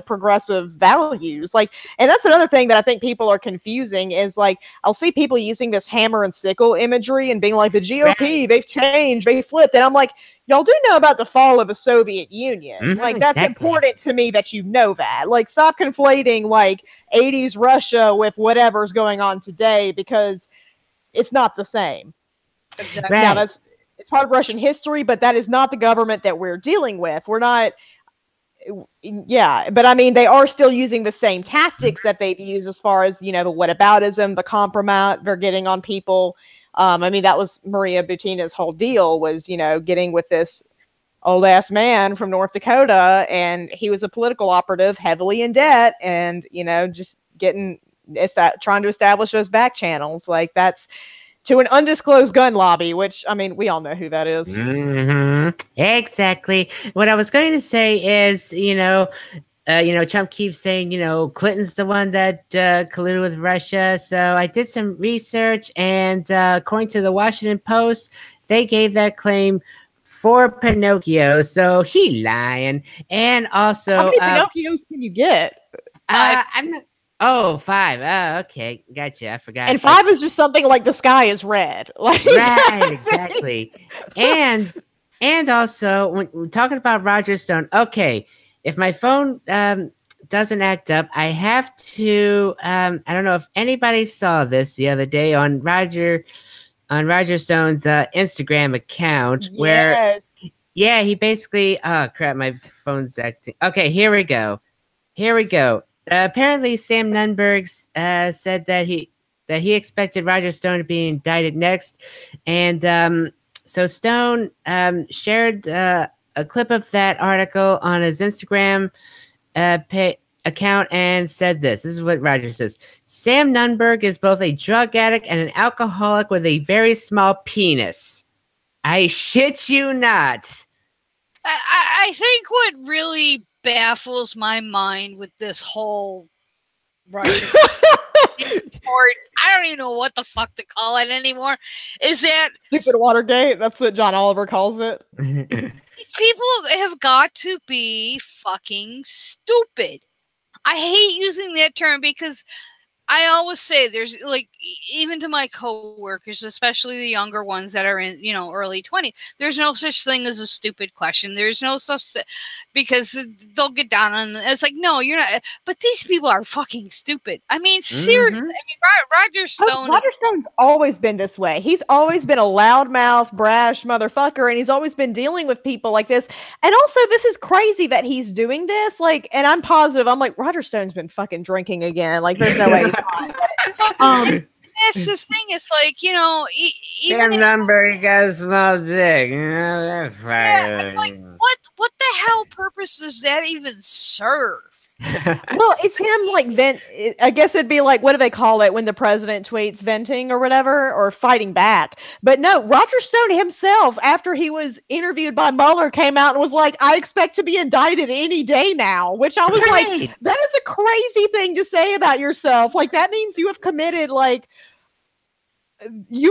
progressive values. Like, and that's another thing that I think people are confusing is, like, I'll see people using this hammer and sickle imagery and being like, the GOP, they've changed, they flipped. And I'm like, y'all do know about the fall of the Soviet Union. Like, that's important to me that you know that. Like, stop conflating, like, 80s Russia with whatever's going on today, because it's not the same. Exactly. Now, it's part of Russian history, but that is not the government that we're dealing with. We're not... Yeah, but I mean, they are still using the same tactics that they've used as far as, the whataboutism, the compromise they're getting on people. I mean, that was Maria Butina's whole deal was, getting with this old ass man from North Dakota, and he was a political operative, heavily in debt, and, just trying to establish those back channels. Like, that's to an undisclosed gun lobby, which, I mean, we all know who that is. Exactly. What I was going to say is, Trump keeps saying, Clinton's the one that colluded with Russia. So I did some research, and according to the Washington Post, they gave that claim 4 Pinocchios. So he lying. And also, how many Pinocchios can you get? 5. I'm not. Oh, 5. Oh, okay. Gotcha. I forgot. And 5 is just something like the sky is red. Like, right, exactly. And also, when we're talking about Roger Stone, okay, if my phone doesn't act up, I have to. I don't know if anybody saw this the other day on Roger Stone's Instagram account, where he basically. Oh crap! My phone's acting. Okay, here we go. Apparently, Sam Nunberg said that he expected Roger Stone to be indicted next, and so Stone shared a clip of that article on his Instagram account and said this. This is what Roger says: Sam Nunberg is both a drug addict and an alcoholic with a very small penis. I shit you not. I think what really baffles my mind with this whole Russian report, I don't even know what the fuck to call it anymore, is that stupid Watergate. That's what John Oliver calls it. These people have got to be fucking stupid. I hate using that term because I always say there's like, even to my coworkers, especially the younger ones that are in, early 20s, there's no such thing as a stupid question. There's no such, because they'll get down on it's like, no, you're not. But these people are fucking stupid. I mean, seriously. I mean, Roger Stone. Roger Stone's always been this way. He's always been a loudmouth, brash motherfucker, and he's always been dealing with people like this. And also, this is crazy that he's doing this. Like, and I'm positive. I'm like, Roger Stone's been fucking drinking again. Like, there's no way he's That's the thing. It's like, even Sam Nunberg got a small dick. It's like, what the hell purpose does that even serve? Well, it's him like I guess it'd be like, what do they call it when the president tweets, venting or whatever, or fighting back? But no, Roger Stone himself, after he was interviewed by Mueller, came out and was like, I expect to be indicted any day now, which I was like, that is a crazy thing to say about yourself. Like, that means you have committed, like, he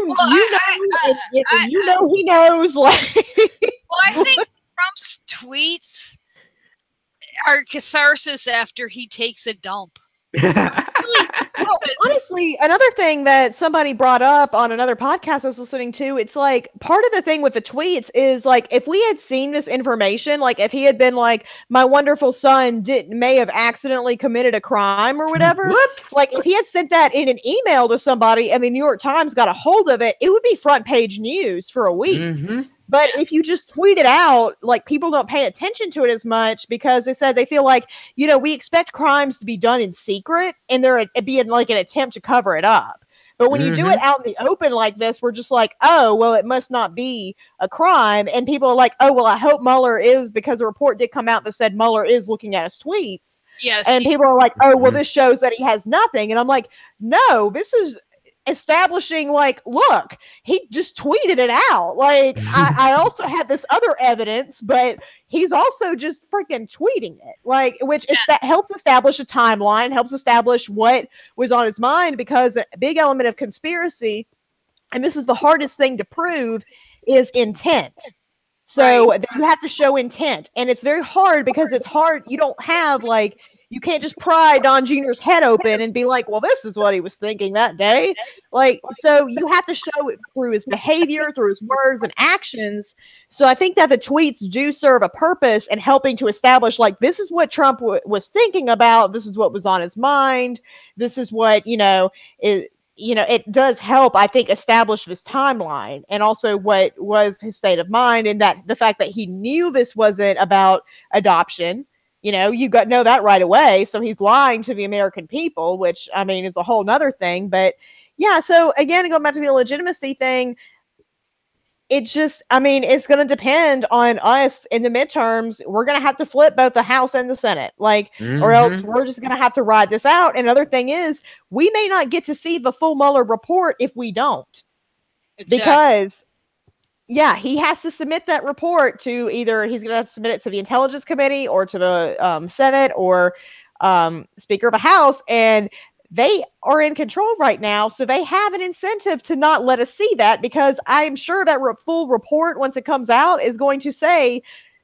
knows, like. Well, I think Trump's tweets are catharsis after he takes a dump. Well, honestly, another thing that somebody brought up on another podcast I was listening to, it's like, part of the thing with the tweets is like, if we had seen this information, like if he had been like, my wonderful son may have accidentally committed a crime or whatever, like if he had sent that in an email to somebody and the New York Times got a hold of it, it would be front page news for a week. But if you just tweet it out, like, people don't pay attention to it as much because they said they feel like, we expect crimes to be done in secret and there being like an attempt to cover it up. But when you do it out in the open like this, we're just like, oh, well, it must not be a crime. And people are like, oh, well, I hope Mueller is, because a report did come out that said Mueller is looking at his tweets. Yes. And people are like, oh, well, this shows that he has nothing. And I'm like, no, this is establishing, like, look, he just tweeted it out. Like, I also had this other evidence, but he's also just freaking tweeting it. Like, which is that helps establish a timeline, helps establish what was on his mind, because a big element of conspiracy, and this is the hardest thing to prove, is intent. So you have to show intent, and it's very hard because it's hard. You don't have, like, you can't just pry Don Jr.'s head open and be like, well, this is what he was thinking that day. Like, so you have to show it through his behavior, through his words and actions. So I think that the tweets do serve a purpose in helping to establish, like, this is what Trump was thinking about. This is what was on his mind. This is what, it does help, I think, establish this timeline, and also what was his state of mind, and that the fact that he knew this wasn't about adoption. You got to know that right away. So he's lying to the American people, which, I mean, is a whole nother thing. But yeah, so again, going back to the legitimacy thing, it's just, I mean, it's going to depend on us in the midterms. We're going to have to flip both the House and the Senate, like, or else we're just going to have to ride this out. And another thing is, we may not get to see the full Mueller report if we don't. Exactly. Because yeah, he has to submit that report to either, he's going to have to submit it to the Intelligence Committee or to the Senate or Speaker of the House, and they are in control right now, so they have an incentive to not let us see that, because I'm sure that full report, once it comes out, is going to say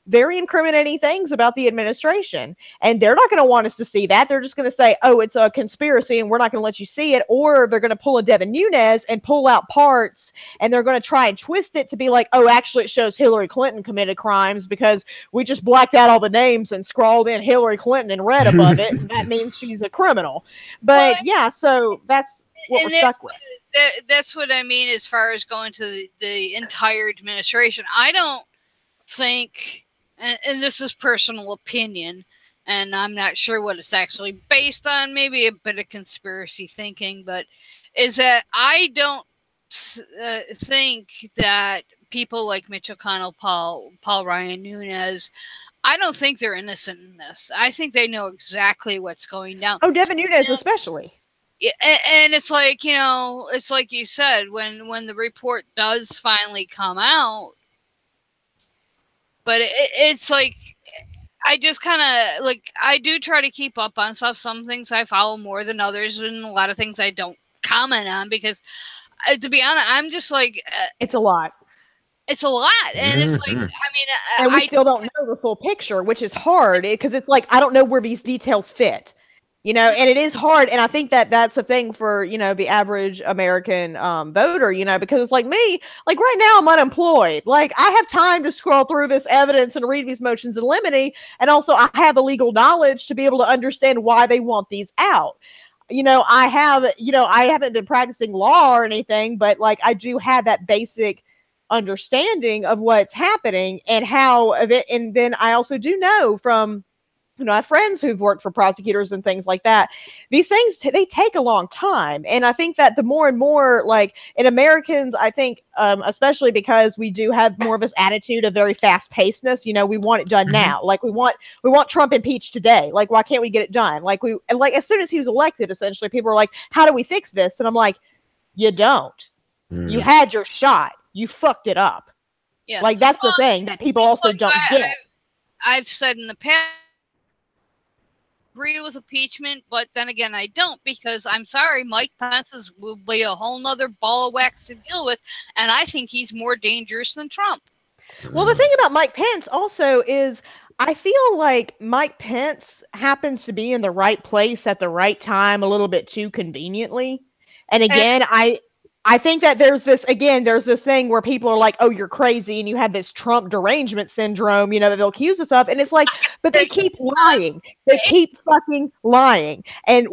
very incriminating things about the administration. And they're not going to want us to see that. They're just going to say, oh, it's a conspiracy and we're not going to let you see it. Or they're going to pull a Devin Nunes and pull out parts, and they're going to try and twist it to be like, oh, actually it shows Hillary Clinton committed crimes because we just blacked out all the names and scrawled in Hillary Clinton in red above it. And that means she's a criminal. But yeah, so that's what we're stuck with. That's what I mean as far as going to the entire administration. I don't think, and this is personal opinion, and I'm not sure what it's actually based on, maybe a bit of conspiracy thinking, but is that I don't think that people like Mitch McConnell, Paul Ryan, Nunes, I don't think they're innocent in this. I think they know exactly what's going down. Oh, Devin Nunes especially. Yeah, and it's like, you know, it's like you said, when the report does finally come out, but it's like, I just kind of, like, I do try to keep up on stuff. Some things I follow more than others, and a lot of things I don't comment on because, to be honest, I'm just like... it's a lot. It's a lot, and it's like, I mean... and we still don't know the full picture, which is hard, because it's like, I don't know where these details fit. You know, and it is hard, and I think that that's a thing for, you know, the average American voter, you know, because it's like me, like right now I'm unemployed. Like, I have time to scroll through this evidence and read these motions in limine, and also I have a legal knowledge to be able to understand why they want these out. You know, I haven't been practicing law or anything, but, like, I do have that basic understanding of what's happening and how of it, and then I also do know from... you know, I have friends who've worked for prosecutors and things like that. These things, they take a long time. And I think that the more and more, like, in Americans, I think, especially because we do have more of this attitude of very fast-pacedness, you know, we want it done now. Like, we want Trump impeached today. Like, why can't we get it done? Like, as soon as he was elected, essentially, people were like, how do we fix this? And I'm like, you don't. You had your shot. You fucked it up. Yeah. Like, that's the thing that people also don't get. I've said in the past, agree with impeachment, but then again I don't, because I'm sorry, Mike Pence will be a whole nother ball of wax to deal with, and I think he's more dangerous than Trump. Well, the thing about Mike Pence also is I feel like Mike Pence happens to be in the right place at the right time a little bit too conveniently. And again, I think that there's this thing where people are like, oh, you're crazy, and you have this Trump derangement syndrome, you know, that they'll accuse us of. And it's like, but they keep lying. They keep fucking lying. And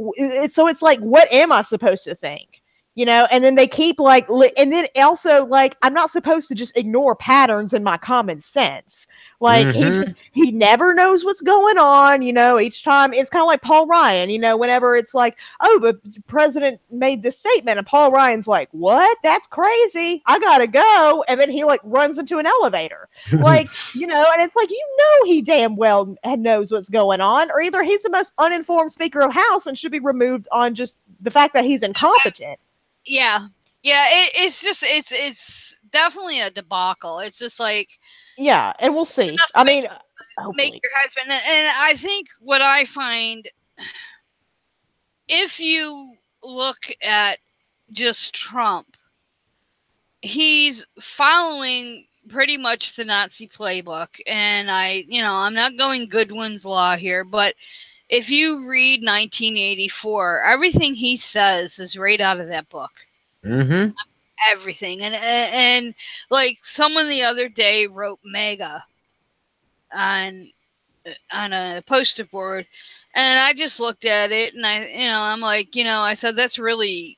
so it's like, what am I supposed to think? You know, and then they keep like, and then also like, I'm not supposed to just ignore patterns in my common sense. Like he never knows what's going on. You know, each time it's kind of like Paul Ryan, you know, whenever it's like, oh, the president made this statement and Paul Ryan's like, what? That's crazy. I gotta go. And then he like runs into an elevator. Like, you know, and it's like, you know, he damn well knows what's going on, or either he's the most uninformed Speaker of House and should be removed on just the fact that he's incompetent. Yeah. It's definitely a debacle. It's just like, yeah, and we'll see. I mean, make your husband, and I think what I find, if you look at just Trump, he's following pretty much the Nazi playbook, and I'm not going Goodwin's Law here, but if you read 1984, everything he says is right out of that book. Everything. And like someone the other day wrote MAGA on a poster board, and I just looked at it and I'm like, I said, that's really,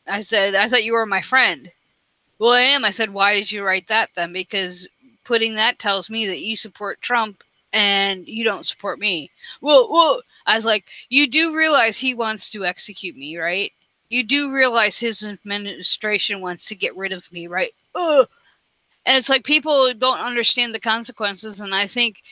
I said, I thought you were my friend. Well, I am. I said, why did you write that then? Because putting that tells me that you support Trump and you don't support me. Well, I was like, you do realize he wants to execute me, right? You do realize his administration wants to get rid of me, right? Ugh. And it's like people don't understand the consequences. And I think,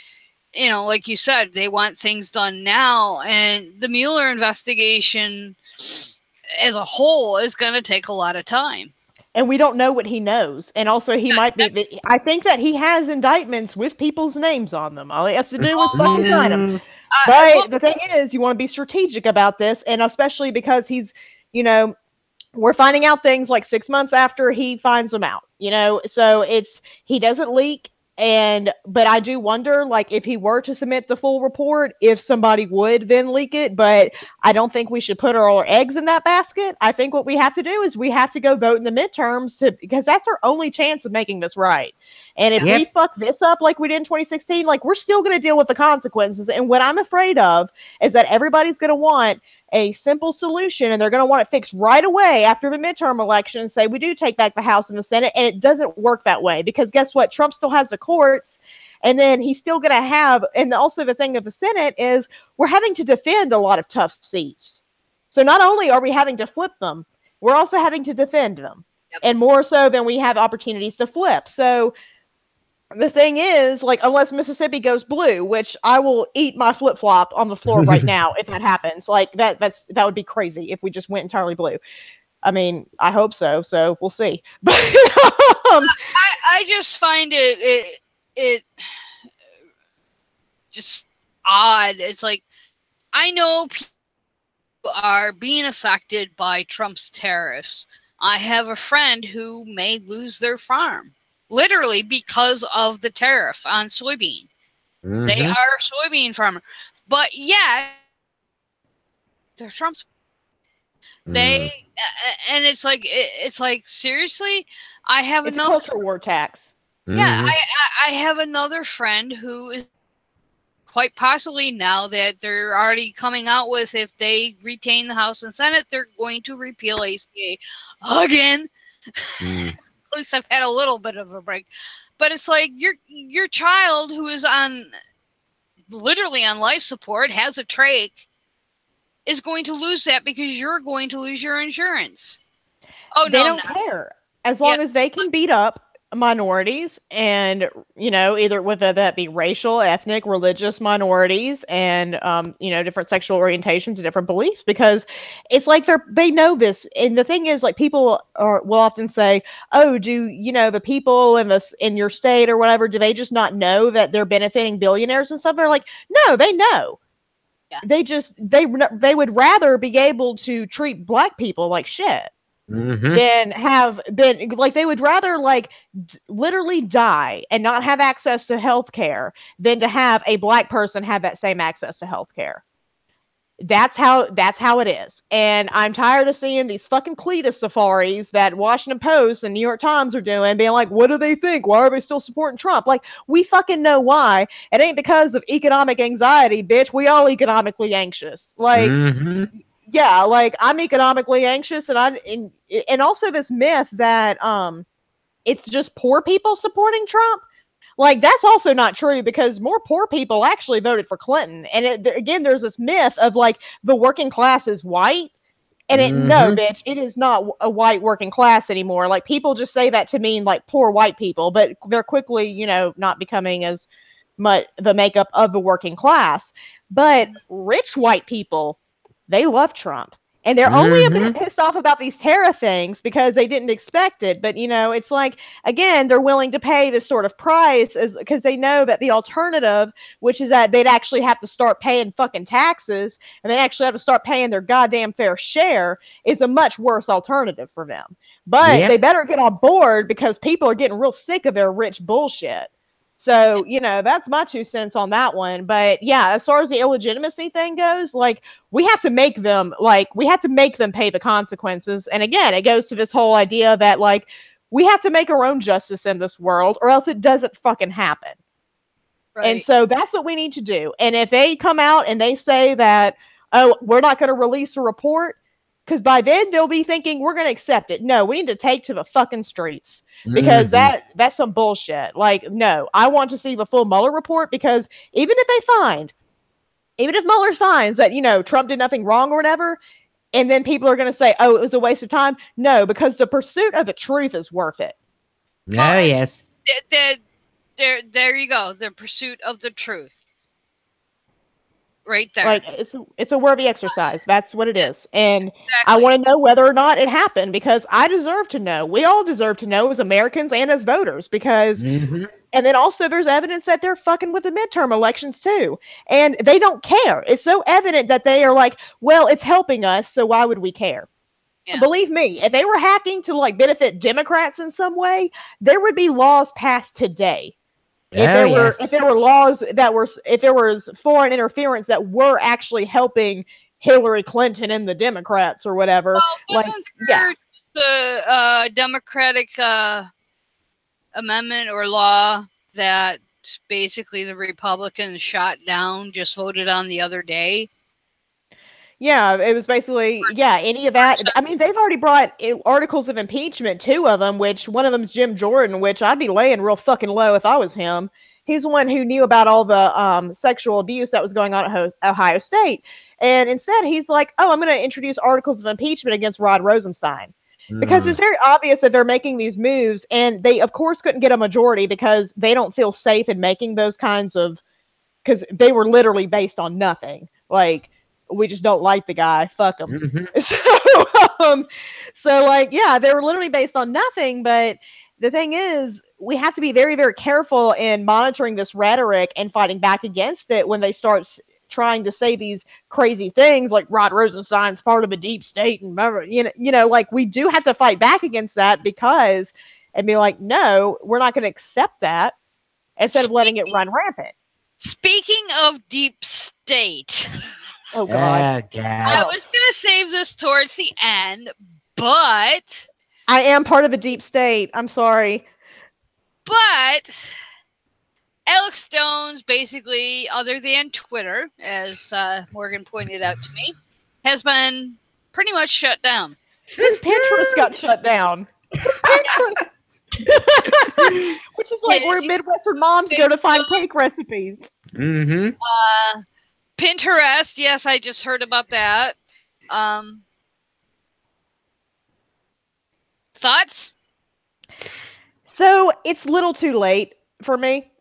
like you said, they want things done now. And the Mueller investigation as a whole is going to take a lot of time. And we don't know what he knows. And also he might be, I think that he has indictments with people's names on them. All he has to do is fucking sign them. But the thing is, you want to be strategic about this. And especially because he's, we're finding out things like 6 months after he finds them out, so he doesn't leak But I do wonder, like, if he were to submit the full report, if somebody would then leak it. But I don't think we should put our eggs in that basket. I think what we have to do is we have to go vote in the midterms because that's our only chance of making this right. And if we fuck this up like we did in 2016, like, we're still going to deal with the consequences. And what I'm afraid of is that everybody's going to want a simple solution, and they're going to want it fixed right away after the midterm election and say we do take back the House and the Senate. And it doesn't work that way, because guess what? Trump still has the courts, and then he's still going to have, and also the thing of the Senate is we're having to defend a lot of tough seats. So not only are we having to flip them, we're also having to defend them, and more so than we have opportunities to flip. So the thing is, like, unless Mississippi goes blue, which I will eat my flip-flop on the floor right now if that happens. Like, that would be crazy if we just went entirely blue. I mean, I hope so, so we'll see. But I just find it just odd. It's like, I know people are being affected by Trump's tariffs. I have a friend who may lose their farm, literally because of the tariff on soybean. Mm-hmm. They are a soybean farmer. But yeah, they're Trump's. They and it's like seriously, I have it's another a culture war tax. Yeah, I have another friend who is quite possibly, now that they're already coming out with, if they retain the House and Senate, they're going to repeal ACA again. At least I've had a little bit of a break. But it's like your child who is literally on life support, has a trach, is going to lose that because you're going to lose your insurance. Oh, they don't care. As long as they can beat up minorities, and, you know, either whether that be racial, ethnic, religious minorities, and you know, different sexual orientations and different beliefs, because it's like they know this. And the thing is, like, people will often say, oh, do you know the people in your state or whatever, do they just not know that they're benefiting billionaires and stuff? They're like, no, they know. They they would rather be able to treat black people like shit. Than have been, like, they would rather, like, literally die and not have access to health care than to have a black person have that same access to health care. That's how it is. And I'm tired of seeing these fucking Cletus safaris that Washington Post and New York Times are doing, being like, what do they think? Why are they still supporting Trump? Like, we fucking know why. It ain't because of economic anxiety, bitch. We all economically anxious. Like, yeah, like, I'm economically anxious, and also this myth that it's just poor people supporting Trump. Like, that's also not true, because more poor people actually voted for Clinton. And again, there's this myth of, like, the working class is white. And no, bitch, it is not a white working class anymore. Like, people just say that to mean, like, poor white people, but they're quickly, you know, not becoming as much the makeup of the working class. But rich white people, they love Trump. And they're only a bit pissed off about these tariff things because they didn't expect it. But, you know, it's like, again, they're willing to pay this sort of price because they know that the alternative, which is that they'd actually have to start paying fucking taxes, and they actually have to start paying their goddamn fair share, is a much worse alternative for them. But they better get on board, because people are getting real sick of their rich bullshit. So, you know, that's my 2 cents on that one. But yeah, as far as the illegitimacy thing goes, like, we have to make them pay the consequences. And again, it goes to this whole idea that, like, we have to make our own justice in this world, or else it doesn't fucking happen. Right. And so that's what we need to do. And if they come out and they say that, oh, we're not going to release a report, because by then they'll be thinking we're going to accept it. No, we need to take to the fucking streets, because that's some bullshit. Like, no, I want to see the full Mueller report, because even if Mueller finds that, you know, Trump did nothing wrong or whatever, and then people are going to say, oh, it was a waste of time. No, because the pursuit of the truth is worth it. Oh, yes. There you go. The pursuit of the truth. Right there. Like, it's a worthy exercise. That's what it is. And I want to know whether or not it happened, because I deserve to know. We all deserve to know as Americans and as voters, because and then also there's evidence that they're fucking with the midterm elections too. And they don't care. It's so evident that they are like, well, it's helping us, so why would we care? Yeah. Believe me, if they were hacking to, like, benefit Democrats in some way, there would be laws passed today if there were laws that were, if there was foreign interference that were actually helping Hillary Clinton and the Democrats or whatever. Well, wasn't there the Democratic amendment or law that basically the Republicans shot down, just voted on the other day? Yeah, it was basically, any of that. I mean, they've already brought articles of impeachment, 2 of them, which one of them is Jim Jordan, which I'd be laying real fucking low if I was him. He's the one who knew about all the sexual abuse that was going on at Ohio State. And instead, he's like, oh, I'm going to introduce articles of impeachment against Rod Rosenstein. Because it's very obvious that they're making these moves, and they, of course, couldn't get a majority because they don't feel safe in making those kinds of, because they were literally based on nothing. Like, we just don't like the guy. Fuck him. Mm-hmm. So, like, yeah, they were literally based on nothing. But the thing is, we have to be very, very careful in monitoring this rhetoric and fighting back against it when they start trying to say these crazy things like Rod Rosenstein's part of a deep state and you know, like, we do have to fight back against that because and be like, no, we're not going to accept that instead of letting it run rampant. Speaking of deep state. Oh, God. I was going to save this towards the end, but I am part of a deep state. I'm sorry. But Alex Jones, basically, other than Twitter, as Morgan pointed out to me, has been pretty much shut down. His Pinterest got shut down. Which is like where Midwestern moms go to find cake recipes. Mm-hmm. Pinterest, yes, I just heard about that. Thoughts? So it's a little too late for me.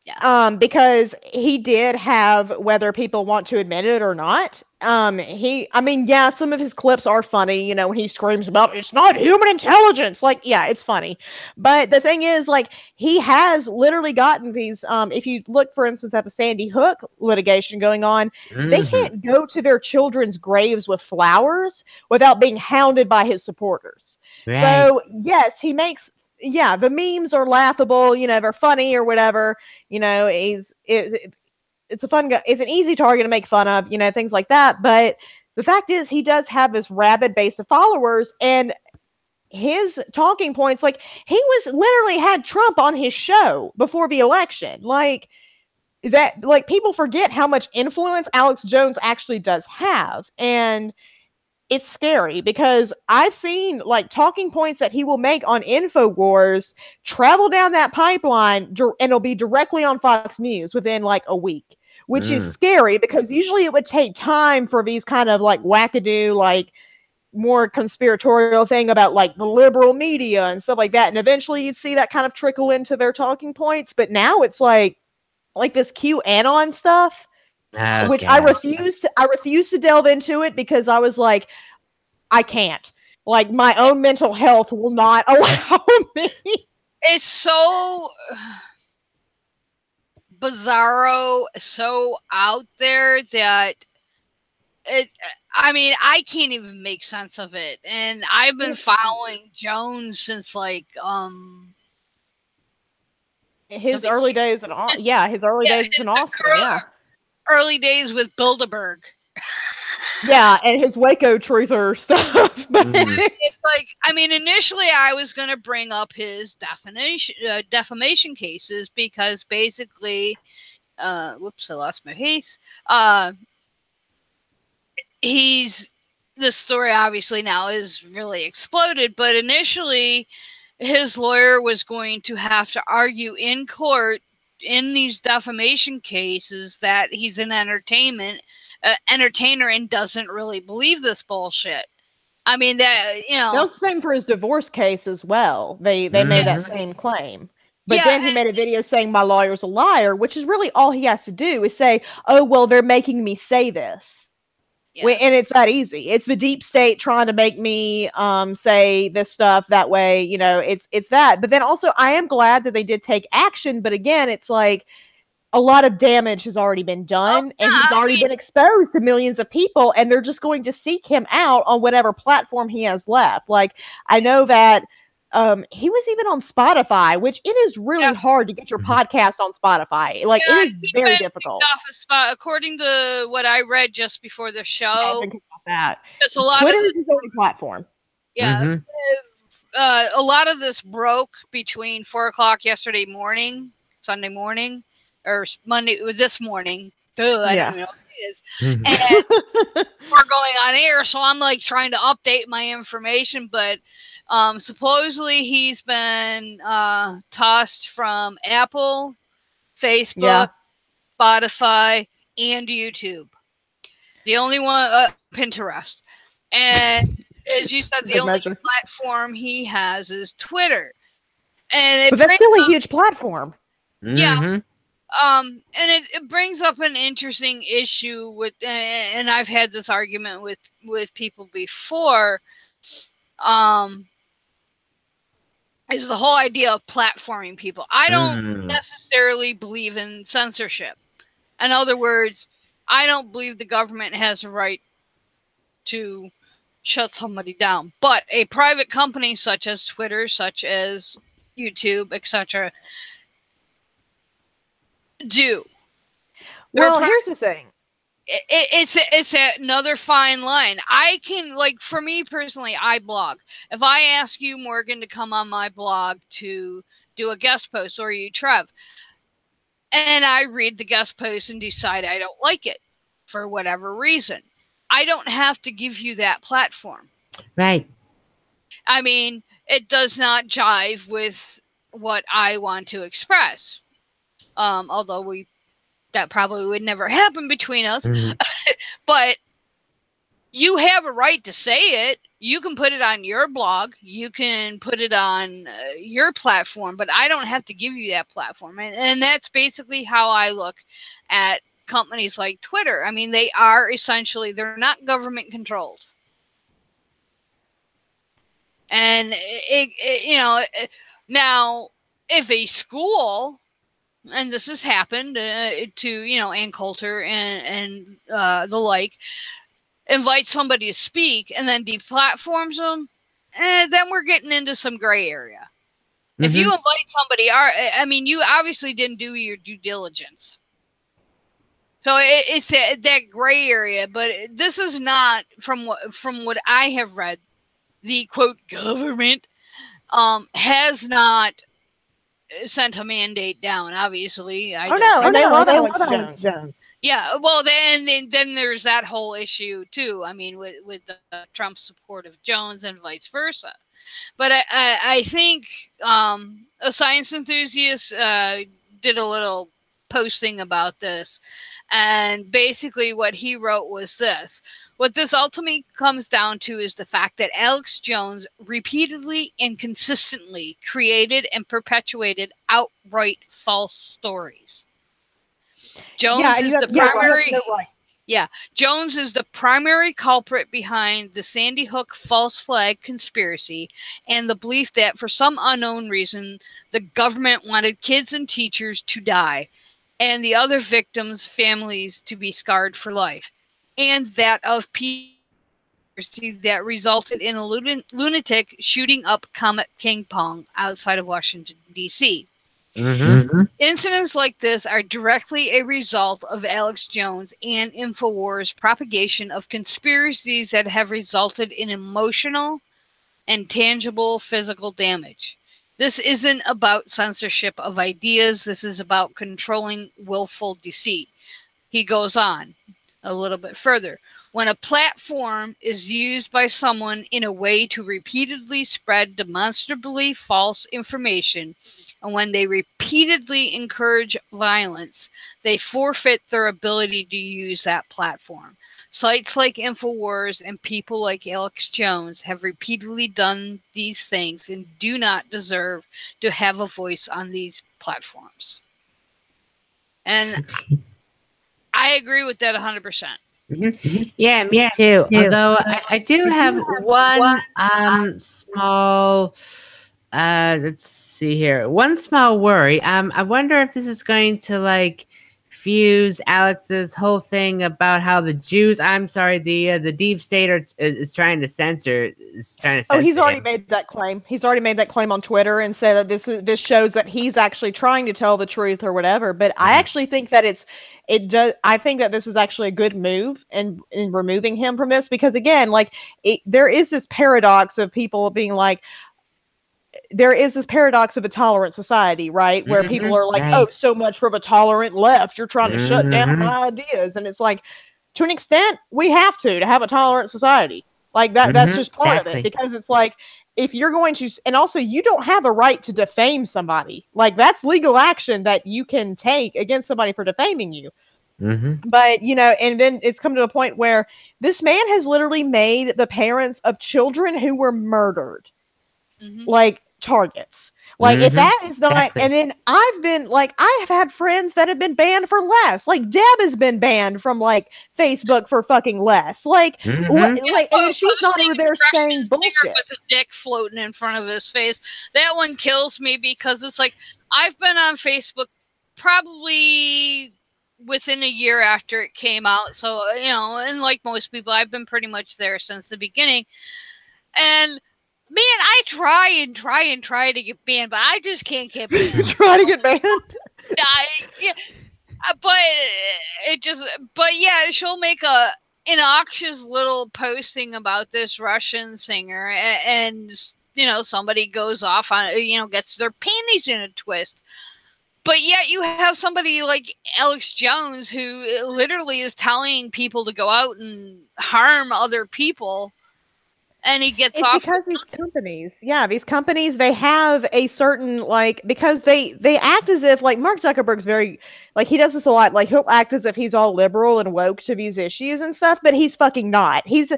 Yeah. Because he did have, whether people want to admit it or not, some of his clips are funny, you know, when he screams about, it's not human intelligence. Like, yeah, it's funny. But the thing is, like, he has literally gotten these, if you look, for instance, at the Sandy Hook litigation going on, they can't go to their children's graves with flowers without being hounded by his supporters. Right. So, yes, he makes... Yeah, the memes are laughable, you know, they're funny or whatever. You know, it's a fun guy. It's an easy target to make fun of, you know, things like that. But the fact is, he does have this rabid base of followers, and his talking points, like, he was literally had Trump on his show before the election. Like, that, like, people forget how much influence Alex Jones actually does have. And it's scary because I've seen, like, talking points that he will make on InfoWars travel down that pipeline and it'll be directly on Fox News within like a week, which is scary because usually it would take time for these kind of like wackadoo, like more conspiratorial thing about like the liberal media and stuff like that. And eventually you'd see that kind of trickle into their talking points. But now it's like this QAnon stuff. Okay. Which I refuse to delve into it because I was like, I can't. Like, my own mental health will not allow me. It's so bizarro, so out there that I can't even make sense of it. And I've been following Jones since like his early days in his early days in Austin, early days with Bilderberg. Yeah, and his Waco truther stuff. But it's like, I mean, initially I was going to bring up his defamation cases because basically, whoops, I lost my face. The story obviously now is really exploded, but initially his lawyer was going to have to argue in court in these defamation cases that he's an entertainer and doesn't really believe this bullshit. I mean, that, you know, that was the same for his divorce case as well. They made that same claim. But then he made a video saying my lawyer's a liar, which is really all he has to do is say, oh, well, they're making me say this. Yeah. And it's that easy. It's the deep state trying to make me say this stuff that way. You know, it's that. But then also, I am glad that they did take action. But again, it's like a lot of damage has already been done, and he's already been exposed to millions of people, and they're just going to seek him out on whatever platform he has left. Like, I know that he was even on Spotify, which it is really hard to get your podcast on Spotify. Like, it is very difficult. Off a spot, according to what I read just before the show. That. A lot Twitter of is his only platform. Yeah. A lot of this broke between 4 o'clock yesterday morning, Sunday morning, or this morning. I don't even know what it is. And we're going on air, so I'm like trying to update my information, but supposedly he's been tossed from Apple, Facebook, Spotify, and YouTube. The only one, Pinterest. And as you said, the only platform he has is Twitter. But that's still a huge platform. Yeah. And it brings up an interesting issue with, and I've had this argument with people before, is the whole idea of platforming people. I don't necessarily believe in censorship. In other words, I don't believe the government has a right to shut somebody down. But a private company such as Twitter, such as YouTube, etc., do. Well, here's the thing. It's another fine line. I can, like, for me personally, I blog. If I ask you, Morgan, to come on my blog to do a guest post, or you, Trav, and I read the guest post and decide I don't like it for whatever reason, I don't have to give you that platform. Right. I mean, it does not jive with what I want to express. Although that probably would never happen between us. But you have a right to say it. You can put it on your blog. You can put it on your platform, but I don't have to give you that platform. And that's basically how I look at companies like Twitter. I mean, they are essentially, they're not government controlled. And, now, if a school, and this has happened to, Ann Coulter and the like, invite somebody to speak and then deplatforms them, then we're getting into some gray area. If you invite somebody, you obviously didn't do your due diligence. So it's that gray area, but this is not, from what I have read, the quote government has not sent a mandate down. Obviously, and they love Alex Jones. Yeah, well, then there's that whole issue too. I mean, with the Trump support of Jones and vice versa. But I think a science enthusiast did a little posting about this, and basically what he wrote was this. What this ultimately comes down to is the fact that Alex Jones repeatedly and consistently created and perpetuated outright false stories. Jones is the primary. Jones is the primary culprit behind the Sandy Hook false flag conspiracy and the belief that for some unknown reason the government wanted kids and teachers to die and the other victims' families to be scarred for life, and that of people that resulted in a lunatic shooting up Comet King Pong outside of Washington, D.C. Incidents like this are directly a result of Alex Jones and InfoWars' propagation of conspiracies that have resulted in emotional and tangible physical damage. This isn't about censorship of ideas. This is about controlling willful deceit. He goes on a little bit further. When a platform is used by someone in a way to repeatedly spread demonstrably false information, and when they repeatedly encourage violence, they forfeit their ability to use that platform. Sites like InfoWars and people like Alex Jones have repeatedly done these things and do not deserve to have a voice on these platforms. And I agree with that 100%. Yeah, me too. Although I do have one small, let's see here, one small worry. I wonder if this is going to confuse Alex's whole thing about how the Jews, I'm sorry, the deep state is trying to censor. Oh, he's already made that claim. He's already made that claim on Twitter and said that this shows that he's actually trying to tell the truth or whatever. But I actually think that I think that this is actually a good move in removing him from this, because again, like there is this paradox of people being like, there is this paradox of a tolerant society, right? Where people are like, oh, so much from a tolerant left. You're trying to shut down my ideas. And it's like, to an extent, we have to have a tolerant society. Like that's just part of it. Because it's like, if you're going to, and also you don't have a right to defame somebody. Like that's legal action that you can take against somebody for defaming you. But, you know, and then it's come to a point where this man has literally made the parents of children who were murdered like targets. Like if that is not, and then I've been like, I have had friends that have been banned for less. Like Deb has been banned from like Facebook for fucking less. Like, like, and she's not over there saying bullshit with his dick floating in front of his face. That one kills me because it's like I've been on Facebook probably within a year after it came out. So, you know, and like most people, I've been pretty much there since the beginning. And man, I try to get banned, but I just can't get banned. Try to get banned? Yeah, but yeah, she'll make a innocuous little posting about this Russian singer, and you know, somebody goes off on, you know, gets their panties in a twist. But yet you have somebody like Alex Jones who literally is telling people to go out and harm other people, and he gets off. Because these companies, they have a certain, like, because they act as if, like, Mark Zuckerberg's very, like, he does this a lot, like, he'll act as if he's all liberal and woke to these issues and stuff, but he's fucking not. He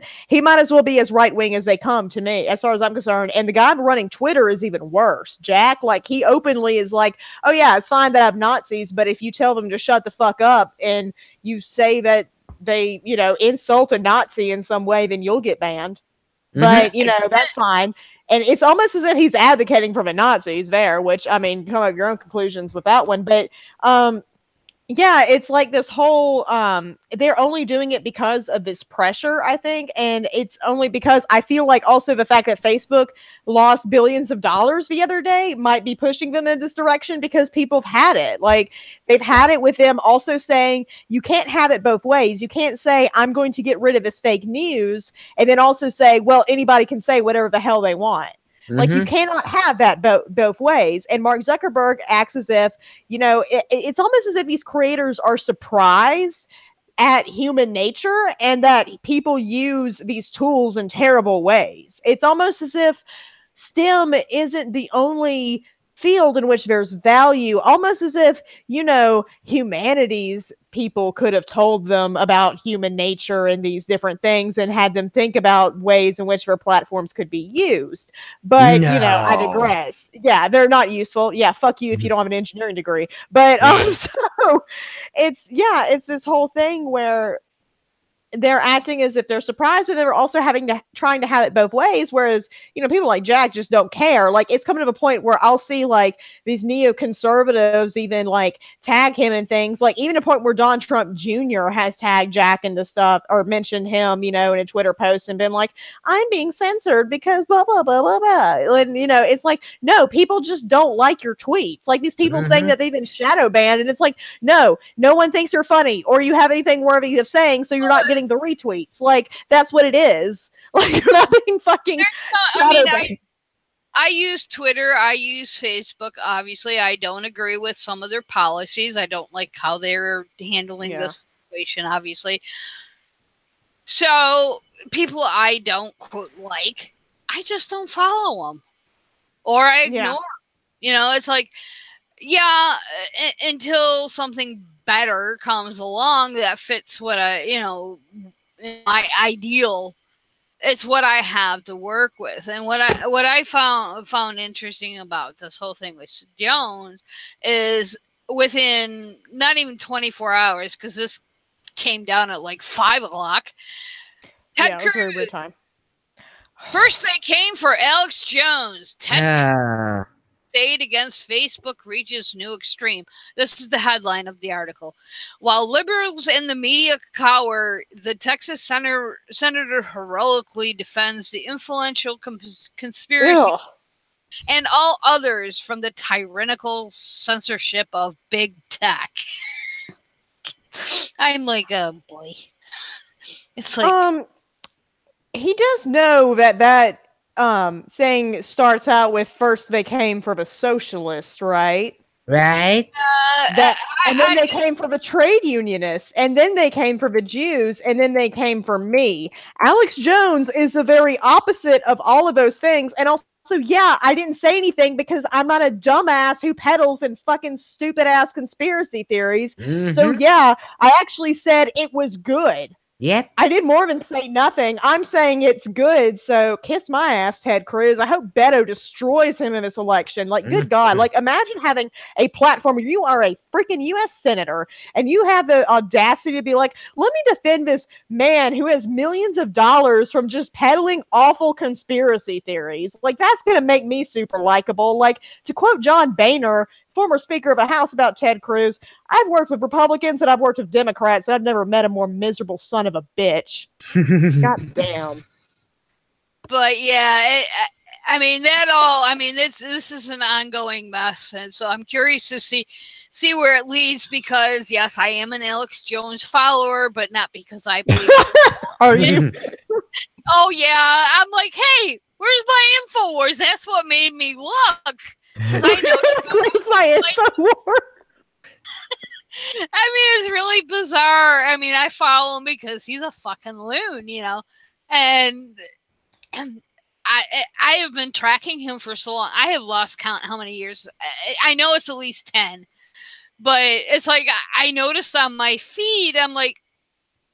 might as well be as right-wing as they come, to me, as far as I'm concerned. And the guy running Twitter is even worse. Jack, like, he openly is like, oh yeah, it's fine that I have Nazis, but if you tell them to shut the fuck up and you say that they, you know, insult a Nazi in some way, then you'll get banned. But, you know, that's fine. And it's almost as if he's advocating for the Nazis there, which, I mean, come up with your own conclusions with that one. But, yeah, it's like this whole, they're only doing it because of this pressure, I think. And it's only because I feel like also the fact that Facebook lost billions of dollars the other day might be pushing them in this direction, because people have had it. Like, they've had it with them also saying, you can't have it both ways. You can't say, I'm going to get rid of this fake news, and then also say, well, anybody can say whatever the hell they want. Like, you cannot have that both ways. And Mark Zuckerberg acts as if, you know, it's almost as if these creators are surprised at human nature and that people use these tools in terrible ways. It's almost as if STEM isn't the only field in which there's value, almost as if, you know, humanities people could have told them about human nature and these different things and had them think about ways in which their platforms could be used. But, you know, I digress. Yeah, they're not useful. Yeah, fuck you if you don't have an engineering degree. But so it's this whole thing where they're acting as if they're surprised, but they're also trying to have it both ways. Whereas, you know, people like Jack just don't care. Like, it's coming to a point where I'll see like these neoconservatives even like tag him and things, like even a point where Don Trump Jr. has tagged Jack into stuff or mentioned him, you know, in a Twitter post and been like, I'm being censored because blah, blah, blah, blah, blah. And, you know, it's like, no, people just don't like your tweets. Like these people saying that they've been shadow banned. And it's like, no one thinks you're funny or you have anything worthy of saying. So you're not getting the retweets. Like, that's what it is. Like, you're not being fucking I use Twitter, I use Facebook. Obviously, I don't agree with some of their policies. I don't like how they're handling this situation, obviously. So, people I don't quote like, I just don't follow them. Or I ignore them. You know, it's like, until something better comes along that fits what I, you know, my ideal, it's what I have to work with. And what I found interesting about this whole thing with Jones is within not even 24 hours, because this came down at like 5 o'clock. Yeah, it was a very weird time. First they came for Alex Jones. Ted crusade against Facebook reaches new extreme. This is the headline of the article. While liberals in the media cower, the Texas senator heroically defends the influential conspiracy Ugh. and all others from the tyrannical censorship of big tech. I'm like, oh boy. It's like he does know that thing starts out with first they came from a socialist, right? Right? And then they came from a trade unionist, and then they came from the Jews, and then they came from me. Alex Jones is the very opposite of all of those things, and also, yeah, I didn't say anything because I'm not a dumbass who peddles in fucking stupid ass conspiracy theories. So yeah, I actually said it was good. Yep. I did more than say nothing. I'm saying it's good, so kiss my ass, Ted Cruz. I hope Beto destroys him in this election. Like, good God. Like, imagine having a platform where you are a freaking U.S. senator, and you have the audacity to be like, let me defend this man who has millions of dollars from just peddling awful conspiracy theories. Like, that's going to make me super likable. Like, to quote John Boehner, former Speaker of the House, about Ted Cruz, I've worked with Republicans and I've worked with Democrats, and I've never met a more miserable son of a bitch. God damn. But yeah, I mean, this is an ongoing mess, and so I'm curious to see where it leads, because yes, I am an Alex Jones follower, but not because I believe Are you? Oh yeah, I'm like, hey, where's my InfoWars? That's what made me look. Because I know where's my InfoWars? I mean, it's really bizarre. I mean, I follow him because he's a fucking loon, you know, and I have been tracking him for so long. I have lost count how many years. I know it's at least 10, but it's like I noticed on my feed, I'm like,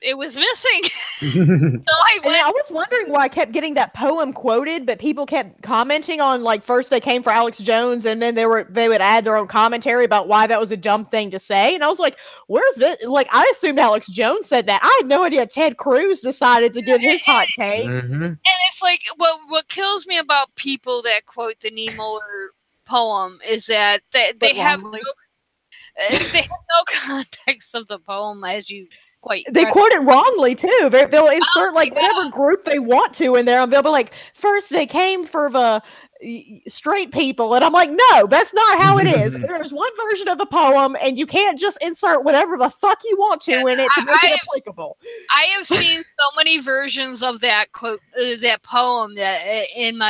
it was missing. So I was wondering why I kept getting that poem quoted, but people kept commenting on, like, first they came for Alex Jones, and then they would add their own commentary about why that was a dumb thing to say. And I was like, where's this? Like, I assumed Alex Jones said that. I had no idea Ted Cruz decided to give his hot take. And it's like, what kills me about people that quote the Niemöller poem is that they have no context of the poem, as you they quote it wrongly too. They'll insert whatever group they want to in there, and they'll be like, first they came for the straight people, and I'm like, no, that's not how it is. There's one version of the poem, and you can't just insert whatever the fuck you want to in it to make it applicable. I have seen so many versions of that quote, that poem, that in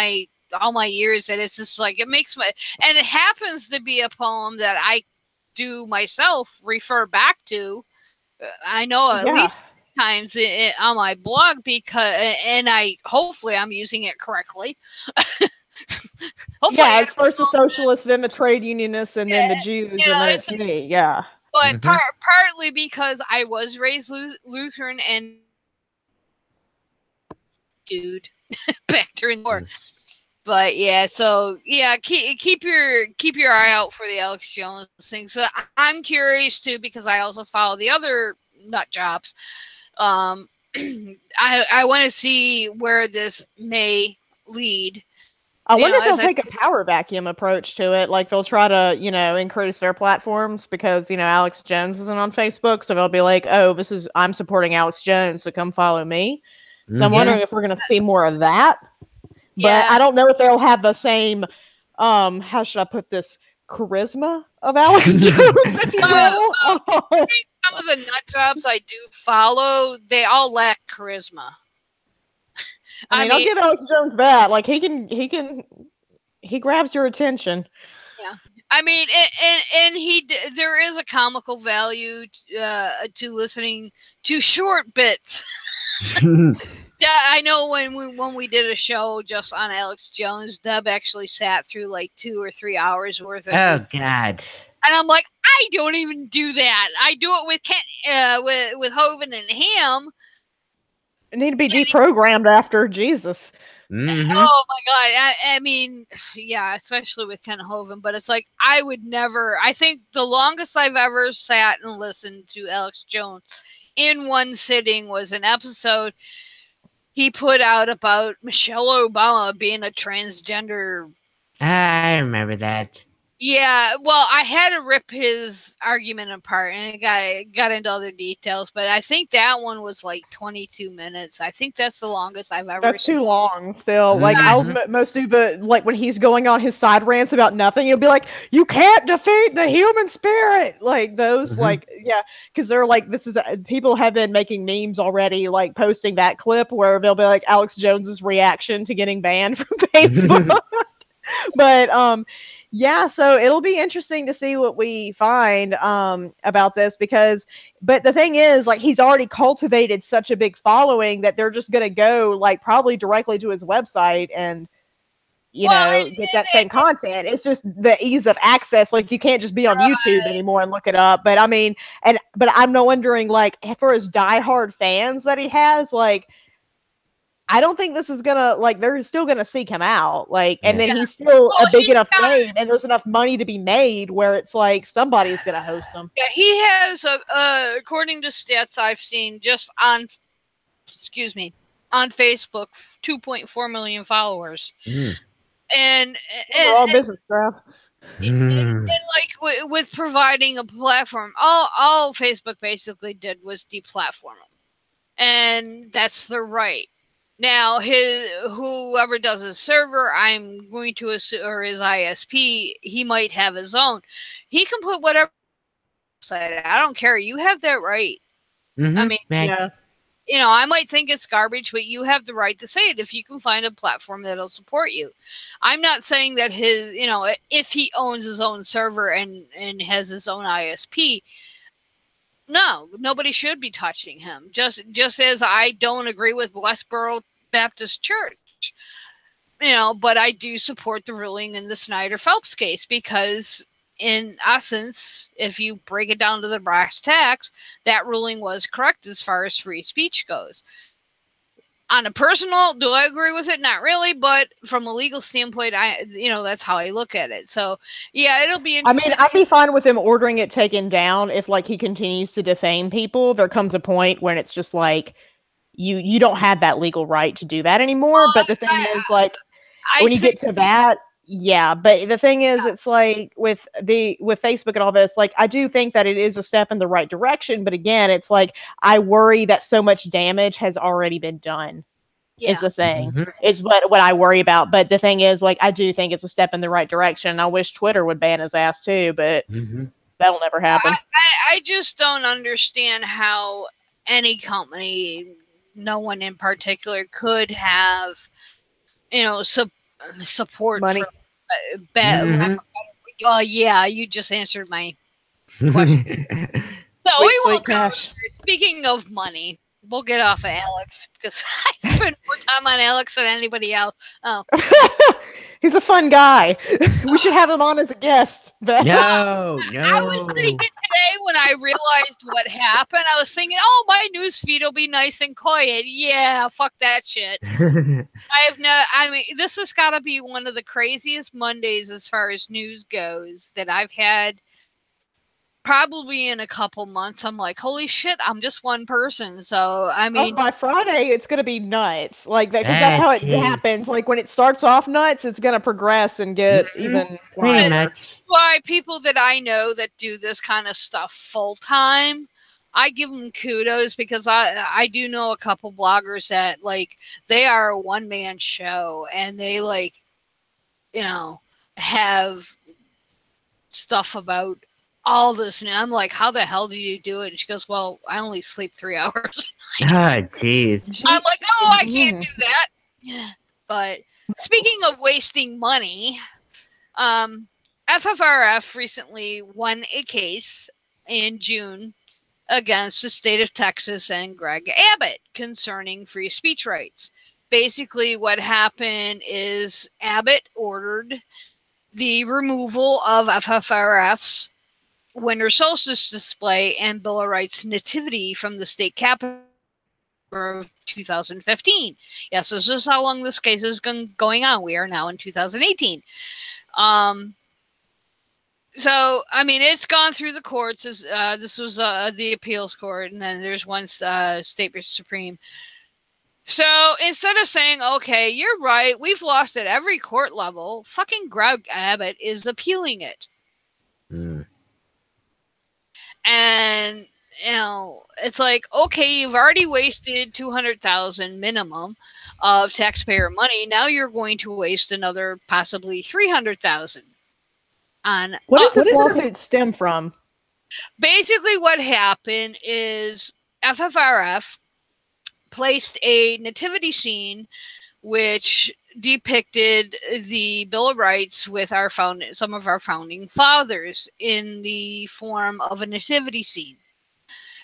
all my years, that it's just like, it makes and it happens to be a poem that I do myself refer back to. I know at least times on my blog, because, and hopefully I'm using it correctly. It's first the socialists, then the trade unionists, and then the Jews, and then it's me. Yeah, but partly because I was raised Lutheran, and dude, banter and more. But yeah, so yeah, keep your eye out for the Alex Jones thing. So I'm curious too, because I also follow the other nut jobs. I want to see where this may lead. I wonder if they'll take a power vacuum approach to it. Like, they'll try to, increase their platforms because, Alex Jones isn't on Facebook. So they'll be like, oh, I'm supporting Alex Jones, so come follow me. So I'm wondering if we're going to see more of that. But I don't know if they'll have the same, how should I put this, charisma of Alex Jones, if you will. Some of the nut jobs I do follow, they all lack charisma. I mean, I'll give Alex Jones that. Like, he grabs your attention. Yeah. I mean, and there is a comical value to listening to short bits. Yeah, I know when we did a show just on Alex Jones, Deb actually sat through like 2 or 3 hours worth of. Oh God! And I'm like, I don't even do that. I do it with with Hovind and Ham. It need to be deprogrammed after Jesus. Oh my God! I mean, yeah, especially with Ken Hovind. But it's like, I would never. I think the longest I've ever sat and listened to Alex Jones in one sitting was an episode he put out about Michelle Obama being a transgender I remember that. Yeah, well, I had to rip his argument apart, and it got into other details. But I think that one was like 22 minutes. I think that's the longest I've ever That's seen. too long still. Like, Mhm. most do, but like when he's going on his side rants about nothing, he'll be like, "You can't defeat the human spirit." Like those, Mhm. like, yeah, because they're like, this is people have been making memes already, like posting that clip where they'll be like Alex Jones's reaction to getting banned from Facebook. But yeah, so it'll be interesting to see what we find about this, because but the thing is, like, he's already cultivated such a big following that they're just going to go like probably directly to his website and Well, get that same content. It's just the ease of access. Like, you can't just be on YouTube anymore and look it up. But I mean, but I'm no wondering, like, for his diehard fans that he has, like, I don't think this is gonna, like, they're still gonna seek him out, like, and Yeah. then he's still well, a big he enough name, and there's enough money to be made where it's like somebody's gonna host him. yeah, he has according to stats I've seen, just on on Facebook, 2.4 million followers, Mm. and We're all business, Trav. like with providing a platform, all Facebook basically did was deplatform him, and that's the right. Now, whoever does his server, I'm going to assume, or his ISP, he might have his own. He can put whatever site. I don't care. You have that right. I mean, Yeah. I might think it's garbage, but you have the right to say it if you can find a platform that'll support you. I'm not saying that if he owns his own server and has his own ISP, no, nobody should be touching him. Just as I don't agree with Westboro Baptist Church, but I do support the ruling in the Snyder Phelps case, because in essence, if you break it down to the brass tacks, that ruling was correct as far as free speech goes. On a personal, do I agree with it? Not really, but from a legal standpoint, that's how I look at it. So, yeah, it'll be I mean, interesting. I'd be fine with him ordering it taken down if, like, he continues to defame people. There comes a point when it's just like you don't have that legal right to do that anymore. Well, But the thing is, like, I when you think get to that, yeah. But the thing is, it's like with Facebook and all this, like, I do think that it is a step in the right direction. But again, it's like I worry that so much damage has already been done. Is the thing. Is what I worry about. But the thing is, like, I do think it's a step in the right direction. I wish Twitter would ban his ass too, but that'll never happen. I just don't understand how any company, no one in particular, could have, support Money. for. Well, yeah, you just answered my question. So we won't cover. Speaking of money, we'll get off of Alex, because I spend more time on Alex than anybody else. Oh. He's a fun guy. We should have him on as a guest. No. I was thinking today, when I realized what happened, I was thinking, oh, my news feed will be nice and quiet. Yeah, fuck that shit. I mean, this has got to be one of the craziest Mondays as far as news goes that I've had probably in a couple months. I'm like, holy shit, I'm just one person. So, I mean, by Friday, it's going to be nuts. Like that, because that's how it happens. Like, when it starts off nuts, it's going to progress and get even pretty much. Why people that I know that do this kind of stuff full time, I give them kudos, because I do know a couple bloggers that, like, they are a one-man show, and they, like, have stuff about all this. And I'm like, how the hell do you do it? And she goes, well, I only sleep 3 hours. Oh, jeez. I'm like, oh, I can't do that. But speaking of wasting money, FFRF recently won a case in June against the state of Texas and Greg Abbott concerning free speech rights. Basically, what happened is Abbott ordered the removal of FFRF's winter solstice display and Bill of Rights nativity from the state capitol of 2015. Yes, this is how long this case is going on. We are now in 2018. So, I mean, it's gone through the courts. This was the appeals court, and then there's one state supreme. So instead of saying, okay, you're right, we've lost at every court level, fucking Greg Abbott is appealing it. Mm. And, you know, it's like, okay, you've already wasted $200,000 minimum of taxpayer money. Now you're going to waste another possibly $300,000 on. What does this lawsuit stem from? Basically, what happened is FFRF placed a nativity scene which depicted the Bill of Rights with some of our founding fathers in the form of a nativity scene.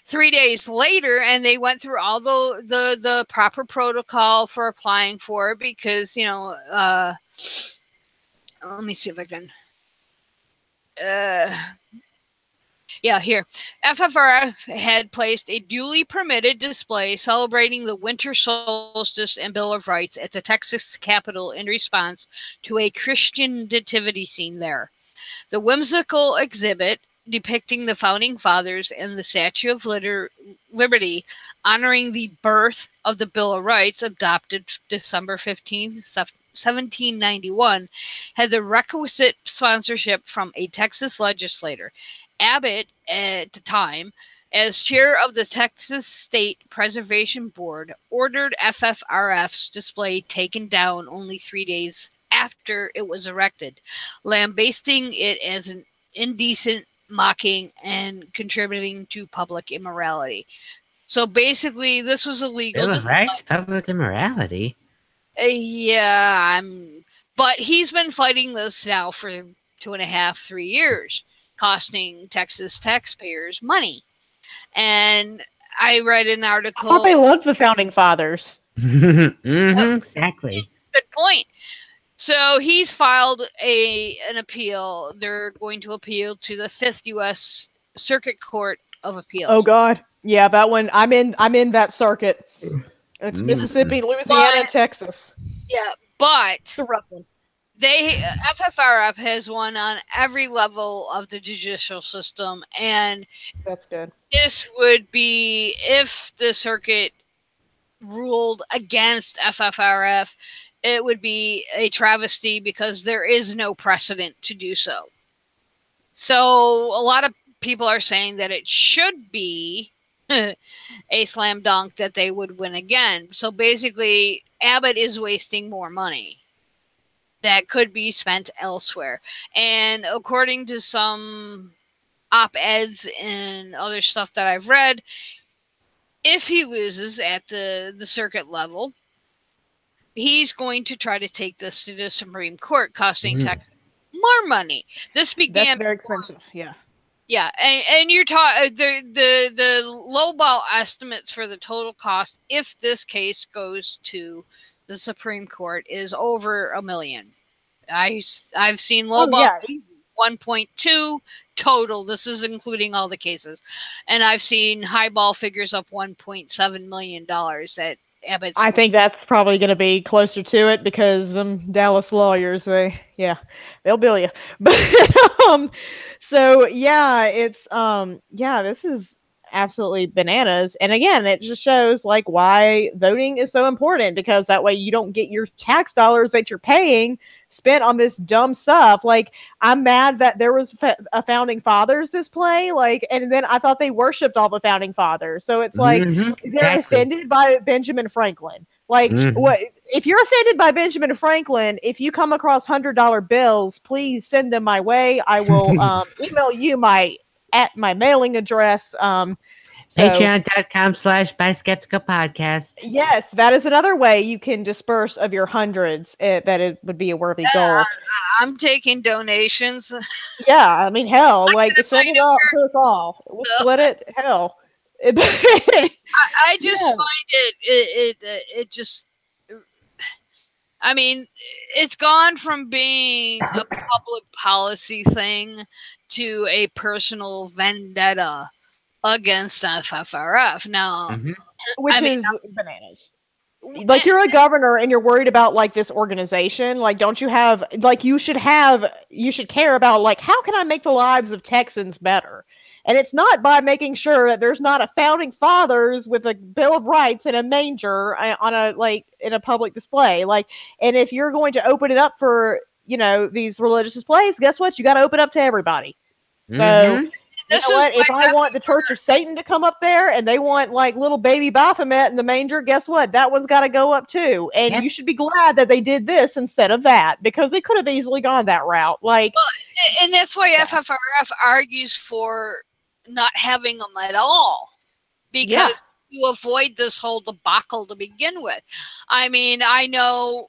3 days later, and they went through all the proper protocol for applying for it because, you know, let me see if I can. Yeah, here. FFRF had placed a duly permitted display celebrating the winter solstice and Bill of Rights at the Texas Capitol in response to a Christian nativity scene there. The whimsical exhibit depicting the Founding Fathers and the Statue of Liberty honoring the birth of the Bill of Rights, adopted December 15th, 1791, had the requisite sponsorship from a Texas legislator. Abbott, at the time, as chair of the Texas State Preservation Board, ordered FFRF's display taken down only 3 days after it was erected, lambasting it as an indecent, mocking, and contributing to public immorality. So basically, this was illegal. Bill of Rights, public immorality? Yeah, but he's been fighting this now for 2.5, 3 years, costing Texas taxpayers money. And I read an article. I thought they loved the Founding Fathers. Exactly. Good point. So he's filed an appeal. They're going to appeal to the 5th U.S. Circuit Court of Appeals. Oh God, yeah, that one. I'm in that circuit. It's Mississippi, Louisiana, Texas. Yeah, but it's a rough one. FFRF has won on every level of the judicial system, and that's good. This would be if the circuit ruled against FFRF. It would be a travesty because there is no precedent to do so. So a lot of people are saying that it should be a slam dunk that they would win again. So basically, Abbott is wasting more money that could be spent elsewhere. And according to some op-eds and other stuff that I've read, if he loses at the circuit level, he's going to try to take this to the Supreme Court, costing Texas more money. This began. That's very expensive. Yeah. Yeah, and you're talking the lowball estimates for the total cost if this case goes to the Supreme Court is over $1 million. I've seen lowball 1.2 total. This is including all the cases, and I've seen highball figures of $1.7 million that Abbott's. I think that's probably going to be closer to it because Dallas lawyers, they'll bill you. But so yeah, it's this is absolutely bananas. And again, it just shows like why voting is so important, because that way you don't get your tax dollars that you're paying spent on this dumb stuff. Like, I'm mad that there was a Founding Fathers display, like, and then I thought they worshipped all the Founding Fathers. So it's like they're offended by Benjamin Franklin. Like, what if you're offended by Benjamin Franklin? If you come across $100 bills, please send them my way. I will email you my mailing address. Patreon.com/BySkepticalPodcast. Yes, that is another way you can disperse of your hundreds. That it would be a worthy goal. I'm taking donations. Yeah, I mean, hell, like, send it out to us all. We'll split it. Hell. I just find it just. I mean, it's gone from being a public policy thing to a personal vendetta against FFRF now, which is bananas. Like, you're a governor and you're worried about like this organization. Like, don't you have like you should care about like, how can I make the lives of Texans better? And it's not by making sure that there's not a founding fathers with a Bill of Rights and a manger on a like in a public display. Like, and if you're going to open it up for, you know, these religious displays, guess what? You got to open up to everybody. So, you know what? If I want the Church of Satan to come up there and they want like little baby Baphomet in the manger, guess what? That one's got to go up too. And you should be glad that they did this instead of that, because they could have easily gone that route. Like, well, and that's why FFRF argues for not having them at all, because you avoid this whole debacle to begin with. I mean, I know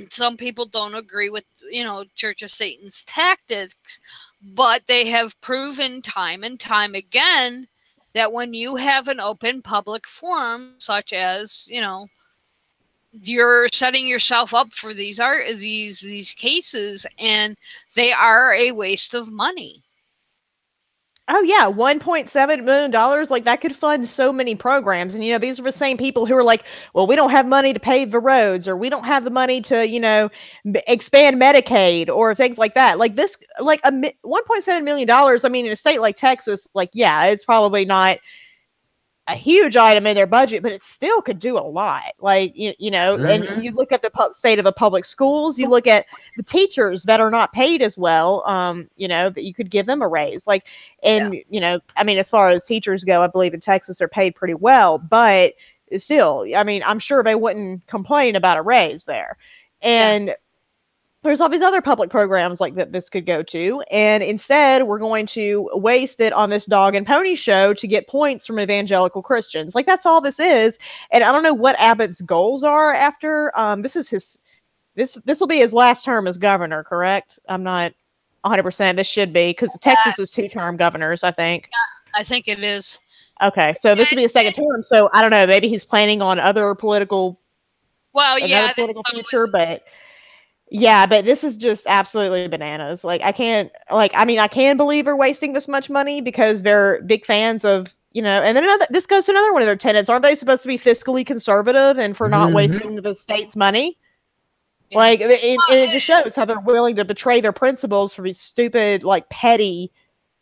some people don't agree with, you know, Church of Satan's tactics, but they have proven time and time again that when you have an open public forum, such as, you know, you're setting yourself up for these cases, and they are a waste of money. Oh yeah, $1.7 million, like that could fund so many programs. And, you know, these are the same people who are like, well, we don't have money to pave the roads, or we don't have the money to, you know, expand Medicaid or things like that. Like this, like $1.7 million, I mean, in a state like Texas, like, yeah, it's probably not a huge item in their budget, but it still could do a lot. Like, you know, and you look at the state of the public schools, you look at the teachers that are not paid as well, you know, that you could give them a raise. Like, and, you know, I mean, as far as teachers go, I believe in Texas they're paid pretty well, but still, I mean, I'm sure they wouldn't complain about a raise there. And there's all these other public programs like that this could go to, and instead we're going to waste it on this dog and pony show to get points from evangelical Christians. Like, that's all this is. And I don't know what Abbott's goals are after. This will be his last term as governor, correct? I'm not 100%. This should be, because Texas is 2-term governors, I think. Yeah, I think it is. Okay, so this will be a second term. So I don't know. Maybe he's planning on other political. Well, yeah, political future, but. Yeah, but this is just absolutely bananas. Like, I can't, like, I mean, I can believe they're wasting this much money because they're big fans of, you know, and then this goes to another one of their tenets. Aren't they supposed to be fiscally conservative and for not wasting the state's money? Yeah. Like, it just shows how they're willing to betray their principles for these stupid, like, petty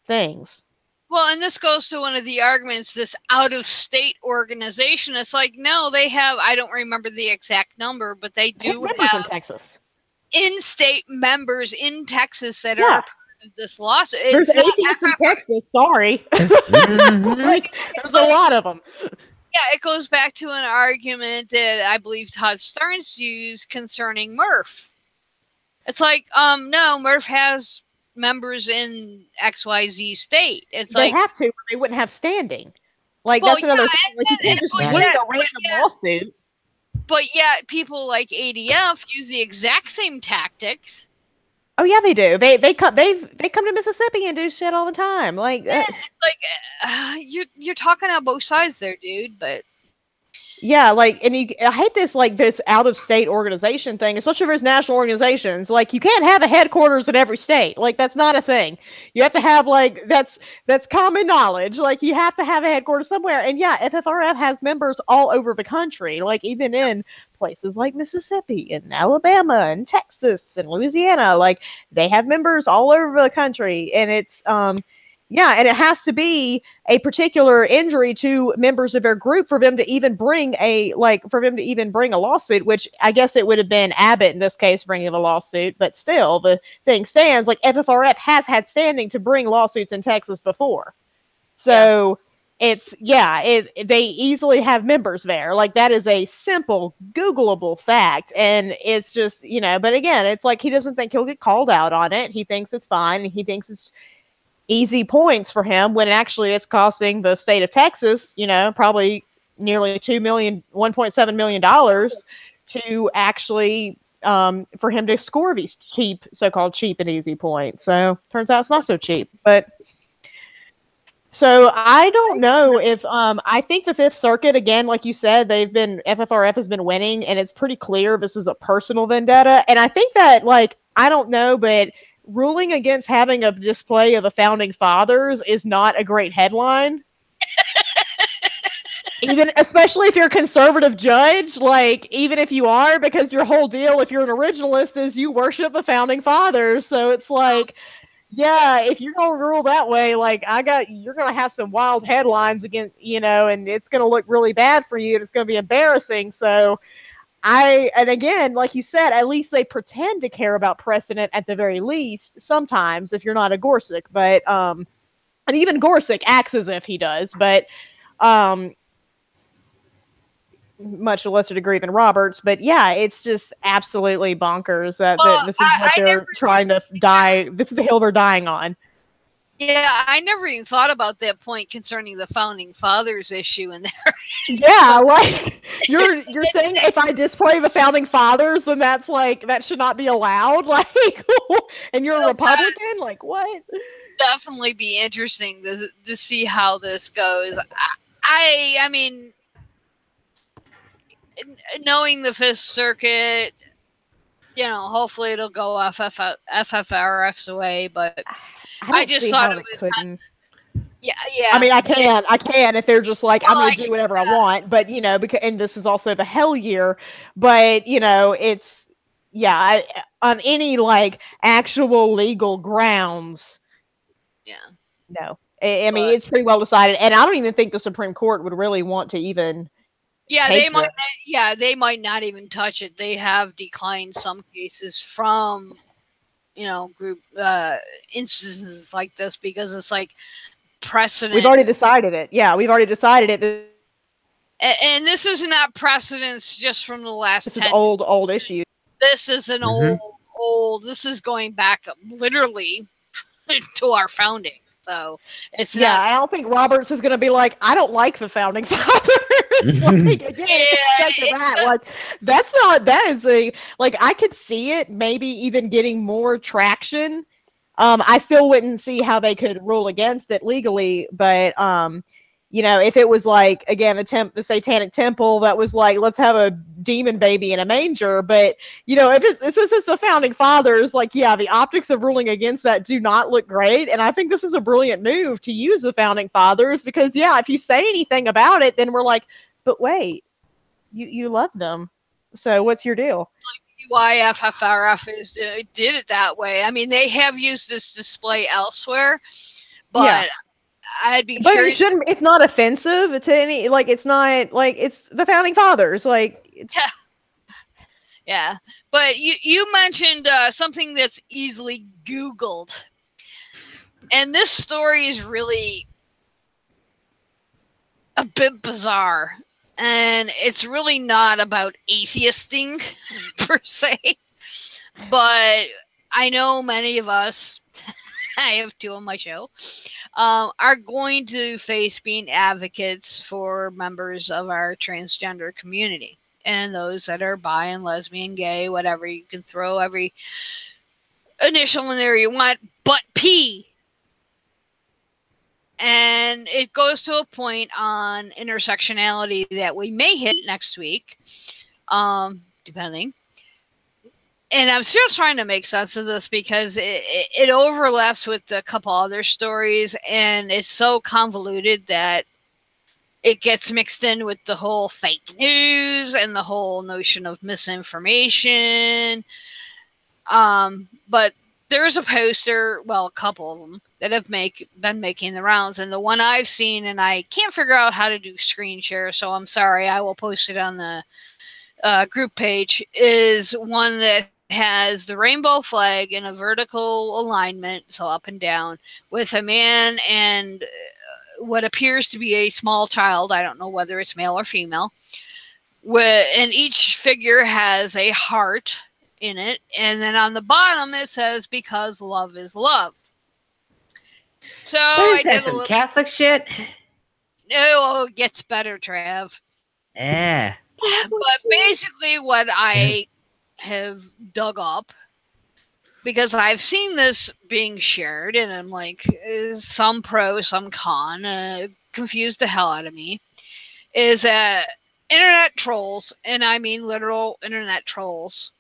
things. Well, and this goes to one of the arguments, this out-of-state organization. It's like, no, they have, I don't remember the exact number, but they do have in Texas. In-state members in Texas that are part of this lawsuit. There's atheists in Texas. Sorry, like there's a lot of them. Yeah, it goes back to an argument that I believe Todd Starnes used concerning Murph. It's like, no, Murph has members in XYZ state. It's they like have to, or they wouldn't have standing. Like, that's another thing. Like, you can't just win a random lawsuit. But yet, people like ADF use the exact same tactics. Oh yeah, they do. They come to Mississippi and do shit all the time. Like, you're talking on both sides there, dude. But yeah, like, and I hate this, like, this out of state organization thing, especially if it's national organizations. Like, you can't have a headquarters in every state. Like, that's not a thing. You have to have, like, that's common knowledge. Like, you have to have a headquarters somewhere. And yeah, FFRF has members all over the country, like even in places like Mississippi and Alabama and Texas and Louisiana. Like, they have members all over the country, and it's yeah, and it has to be a particular injury to members of their group for them to even bring a lawsuit, which I guess it would have been Abbott in this case bringing the lawsuit, but still the thing stands. Like, FFRF has had standing to bring lawsuits in Texas before. So they easily have members there. Like, that is a simple Googleable fact. And it's just, you know, but again, it's like he doesn't think he'll get called out on it. He thinks it's fine, and he thinks it's easy points for him, when actually it's costing the state of Texas, you know, probably nearly $1.7 million to actually for him to score these so-called cheap and easy points. So turns out it's not so cheap. But so I don't know if I think the Fifth Circuit, again, like you said, FFRF has been winning, and it's pretty clear this is a personal vendetta. And I think that, like, I don't know, but ruling against having a display of the founding fathers is not a great headline. Even, especially if you're a conservative judge, like, even if you are, because your whole deal, if you're an originalist, is you worship the founding fathers. So it's like, yeah, if you're gonna rule that way, like you're gonna have some wild headlines against, and it's gonna look really bad for you, and it's gonna be embarrassing. So and again, like you said, at least they pretend to care about precedent at the very least. Sometimes, if you're not a Gorsuch, but and even Gorsuch acts as if he does, but um, much lesser degree than Roberts. But yeah, it's just absolutely bonkers that this is what they're trying to die. This is the hill they're dying on. Yeah, I never even thought about that point concerning the founding fathers issue in there. Yeah, like you're saying if I display the founding fathers, then that's like that should not be allowed. Like, and you're a Republican, like what? Definitely be interesting to see how this goes. I mean, knowing the Fifth Circuit, hopefully it'll go FFRF's away, but I just thought it was kind of, yeah. I mean, I can if they're just like, I'm going to do whatever I want, but because, and this is also the hell year, but it's, on any like actual legal grounds. Yeah. No, I mean, it's pretty well decided, and I don't even think the Supreme Court would really want to even. Yeah, they might. Yeah, they might not even touch it. They have declined some cases from, group instances like this because it's like precedent. We've already decided it. Yeah, we've already decided it. And this is not precedence just from the last. This is old issue. This is an old. This is going back literally to our founding. So it's I don't think Roberts is going to be like, I don't like the founding fathers. Like, again, like that is I could see it maybe even getting more traction. I still wouldn't see how they could rule against it legally, but if it was like, again, the Satanic Temple that was like, let's have a demon baby in a manger, but if it's the founding fathers, like, yeah, the optics of ruling against that do not look great, and I think this is a brilliant move to use the founding fathers because, if you say anything about it, then we're like, but wait, you love them, so what's your deal? Why FFRF did it that way. I mean, they have used this display elsewhere, but I'd be curious. It shouldn't. It's not offensive to any. Like, it's not like it's the founding fathers. Like, it's... yeah. But you mentioned something that's easily Googled, and this story is really a bit bizarre, and it's really not about atheisting per se, but I know many of us. I have two on my show. Are going to face being advocates for members of our transgender community and those that are bi and lesbian, gay, whatever. You can throw every initial in there you want, but P. And it goes to a point on intersectionality that we may hit next week, depending. And I'm still trying to make sense of this because it overlaps with a couple other stories, and it's so convoluted that it gets mixed in with the whole fake news and the whole notion of misinformation. But there's a poster, well, a couple of them, that have been making the rounds, and the one I've seen, and I can't figure out how to do screen share, so I'm sorry, I will post it on the group page, is one that has the rainbow flag in a vertical alignment, so up and down, with a man and what appears to be a small child. I don't know whether it's male or female. And each figure has a heart in it. And then on the bottom it says, because love is love. So what is that, some Catholic shit? No, it gets better, Trav. Yeah. But basically what I have dug up, because I've seen this being shared, and I'm like, some pro, some con, confused the hell out of me, is that internet trolls, and I mean literal internet trolls,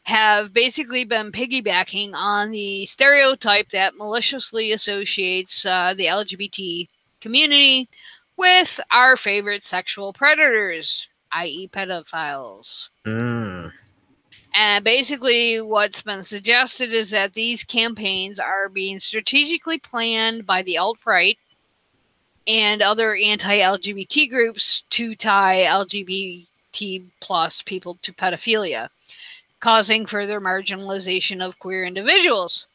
have basically been piggybacking on the stereotype that maliciously associates the LGBT community with our favorite sexual predators, i.e. pedophiles. And basically, what's been suggested is that these campaigns are being strategically planned by the alt-right and other anti-LGBT groups to tie LGBT plus people to pedophilia, causing further marginalization of queer individuals.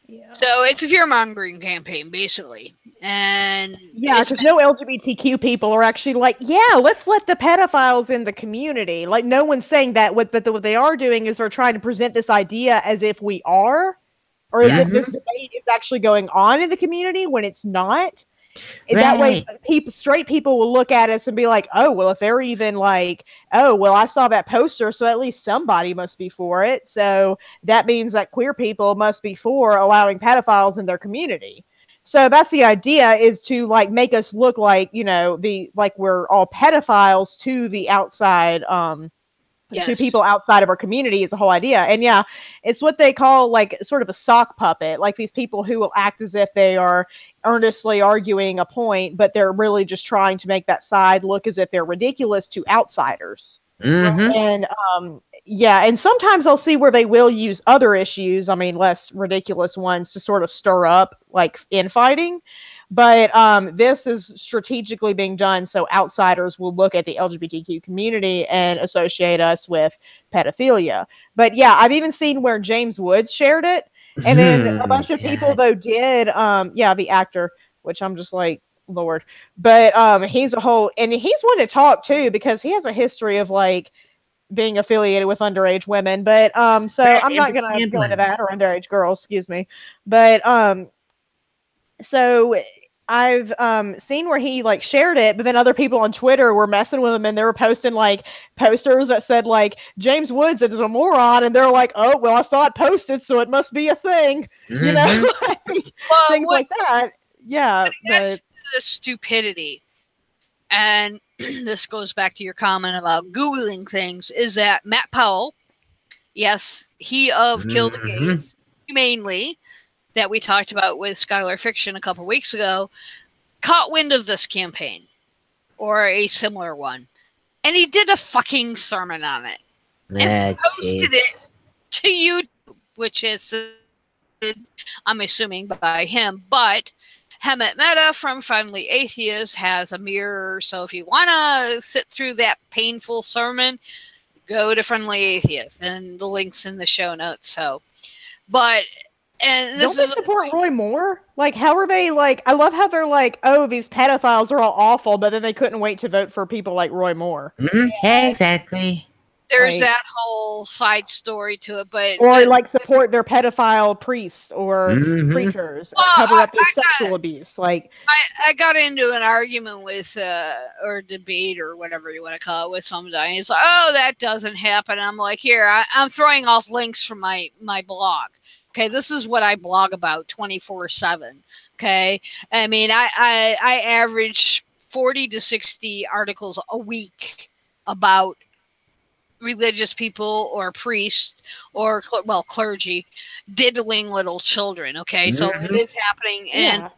Yeah. So it's a fear-mongering campaign, basically. And yeah, because no LGBTQ people are actually like, yeah, let's let the pedophiles in the community. Like, no one's saying that, but what they are doing is they're trying to present this idea as if we are, or as if this debate is actually going on in the community when it's not. Right. That way, straight people will look at us and be like, oh, well, if they're even like, oh, well, I saw that poster, so at least somebody must be for it. So that means that queer people must be for allowing pedophiles in their community. So that's the idea, is to like make us look like, you know, like we're all pedophiles to the outside, to people outside of our community is the whole idea. And yeah, it's what they call like sort of a sock puppet, like these people who will act as if they are earnestly arguing a point, but they're really just trying to make that side look as if they're ridiculous to outsiders. And yeah, and sometimes I'll see where they will use other issues, I mean less ridiculous ones, to sort of stir up like infighting. But this is strategically being done so outsiders will look at the LGBTQ community and associate us with pedophilia. But yeah, I've even seen where James Woods shared it, and then a bunch of people though did, yeah, the actor, which I'm just like, Lord. But he's a whole, and he's one to talk too, because he has a history of like being affiliated with underage women. But so I'm not gonna go into that, or underage girls, excuse me. But so I've seen where he like shared it, but then other people on Twitter were messing with him, and they were posting like posters that said like James Woods is a moron, and they're like, oh well, I saw it posted, so it must be a thing, you know, like, things like that. Yeah, that's the stupidity, and this goes back to your comment about Googling things. Is that Matt Powell? Yes, he of Kill the Gays, humanely, that we talked about with Skylar Fiction a couple weeks ago, caught wind of this campaign or a similar one, and he did a fucking sermon on it and posted it to YouTube, which is, I'm assuming, by him. But Hemet Mehta from Friendly Atheists has a mirror, so if you want to sit through that painful sermon, go to Friendly Atheists, and the link's in the show notes. So, but. And this don't they support Roy Moore? Like, how are they like? I love how they're like, oh, these pedophiles are all awful, but then they couldn't wait to vote for people like Roy Moore. Yeah, exactly. There's that whole side story to it, but or like support their pedophile priests or preachers, cover up their sexual abuse. Like, I got into an argument with or debate or whatever you want to call it with somebody. He's like, oh, that doesn't happen. I'm like, here, I'm throwing off links from my blog. Okay, this is what I blog about 24/7. Okay, I mean, I average 40 to 60 articles a week about religious people or priests or clergy diddling little children. Okay, so it is happening, and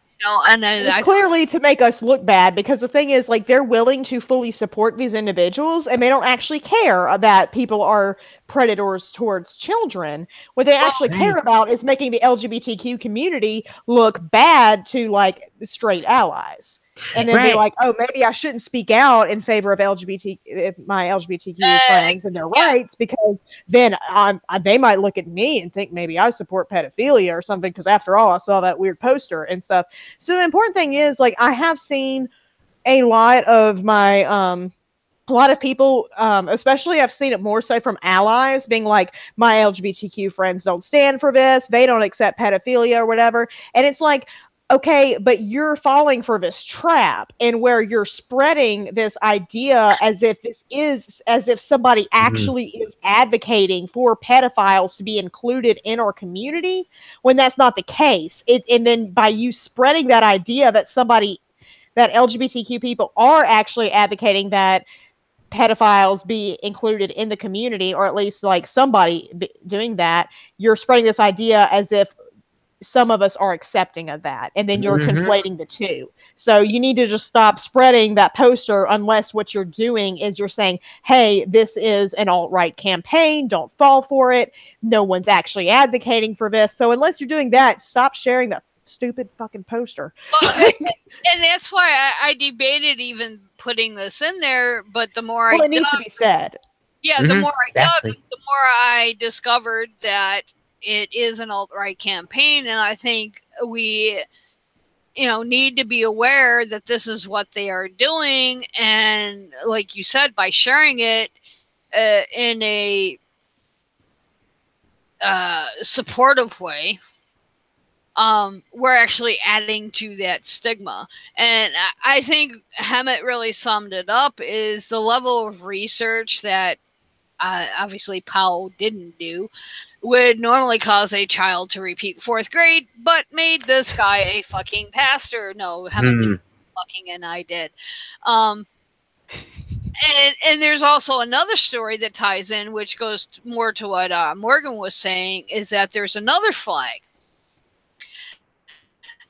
and then it's clearly to make us look bad, because the thing is, like, they're willing to fully support these individuals, and they don't actually care that people are predators towards children. What they actually care about is making the LGBTQ community look bad to like straight allies. And then be like, oh, maybe I shouldn't speak out in favor of my LGBTQ friends and their rights, because then they might look at me and think maybe I support pedophilia or something, because after all, I saw that weird poster and stuff. So the important thing is, like, I have seen a lot of my a lot of people, especially I've seen it more so from allies, being like, my LGBTQ friends don't stand for this, they don't accept pedophilia or whatever. And it's like, okay, but you're falling for this trap, and where you're spreading this idea as if somebody actually is advocating for pedophiles to be included in our community, when that's not the case. And then by you spreading that idea that LGBTQ people are actually advocating that pedophiles be included in the community, or at least like somebody doing that, you're spreading this idea as if some of us are accepting of that, and then you're conflating the two. So you need to just stop spreading that poster unless what you're doing is you're saying, hey, this is an alt-right campaign, don't fall for it, no one's actually advocating for this. So unless you're doing that, stop sharing that stupid fucking poster. Well, and that's why I debated even putting this in there, but the more it needs to be said. Yeah, the more I dug, the more I discovered that it is an alt-right campaign, and I think we, need to be aware that this is what they are doing, and like you said, by sharing it in a supportive way, we're actually adding to that stigma. And I think Hammett really summed it up, is the level of research that obviously Powell didn't do would normally cause a child to repeat 4th grade, but made this guy a fucking pastor. No, Hammett didn't fucking, and I did. And there's also another story that ties in, which goes more to what Morgan was saying, is that there's another flag.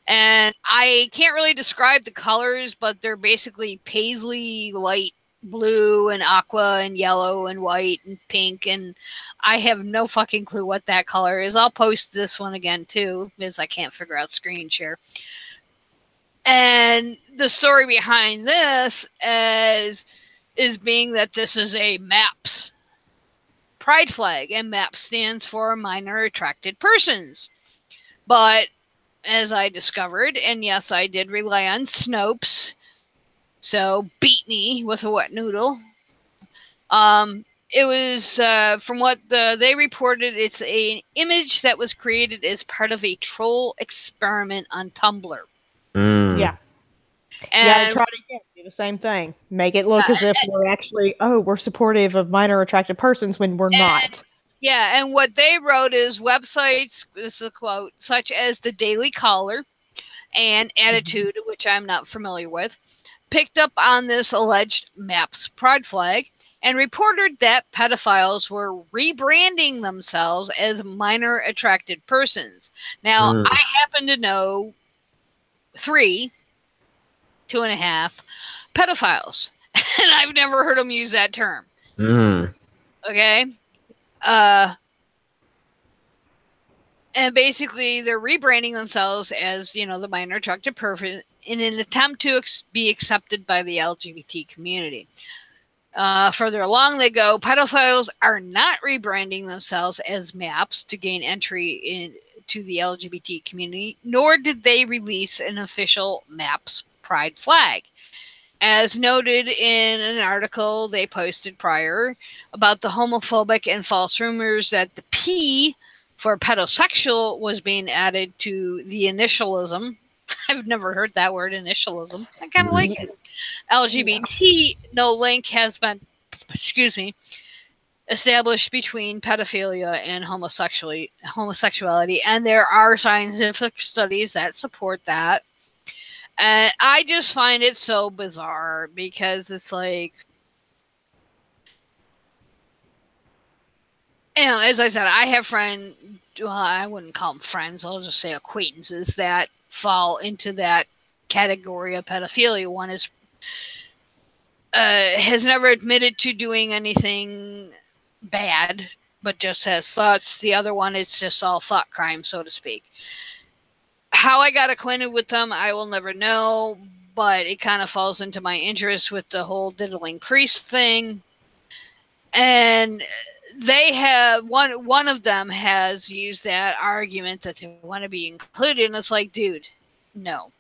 And I can't really describe the colors, but they're basically paisley light blue and aqua and yellow and white and pink, and I have no fucking clue what that color is. I'll post this one again too, because I can't figure out screen share. And the story behind this is being that this is a MAPS pride flag, and MAPS stands for Minor Attracted Persons. But as I discovered, and yes, I did rely on Snopes, so beat me with a wet noodle. It was, from what they reported, it's an image that was created as part of a troll experiment on Tumblr. Yeah. And you gotta try it again. Do the same thing. Make it look as if we're actually, we're supportive of minor attracted persons when we're not. Yeah, and what they wrote is websites, this is a quote, such as the Daily Caller and Attitude, which I'm not familiar with, picked up on this alleged MAPS pride flag and reported that pedophiles were rebranding themselves as minor attracted persons. Now, I happen to know 2.5 pedophiles, and I've never heard them use that term. Okay? And basically, they're rebranding themselves as, the minor attracted person in an attempt to be accepted by the LGBT community. Further along, they go, pedophiles are not rebranding themselves as MAPS to gain entry into the LGBT community, nor did they release an official MAPS pride flag. As noted in an article they posted prior about the homophobic and false rumors that the P for pedosexual was being added to the initialism. I've never heard that word, initialism. I kind of like it. LGBT, no link has been, established between pedophilia and homosexuality, and there are scientific studies that support that. And I just find it so bizarre because it's like, as I said, I have friends, well, I wouldn't call them friends, I'll just say acquaintances that fall into that category of pedophilia. One is has never admitted to doing anything bad, but just has thoughts. The other one, it's just all thought crime, so to speak. How I got acquainted with them, I will never know, but it kind of falls into my interest with the whole diddling priest thing. And they have, one of them has used that argument that they want to be included, and it's like, dude, no.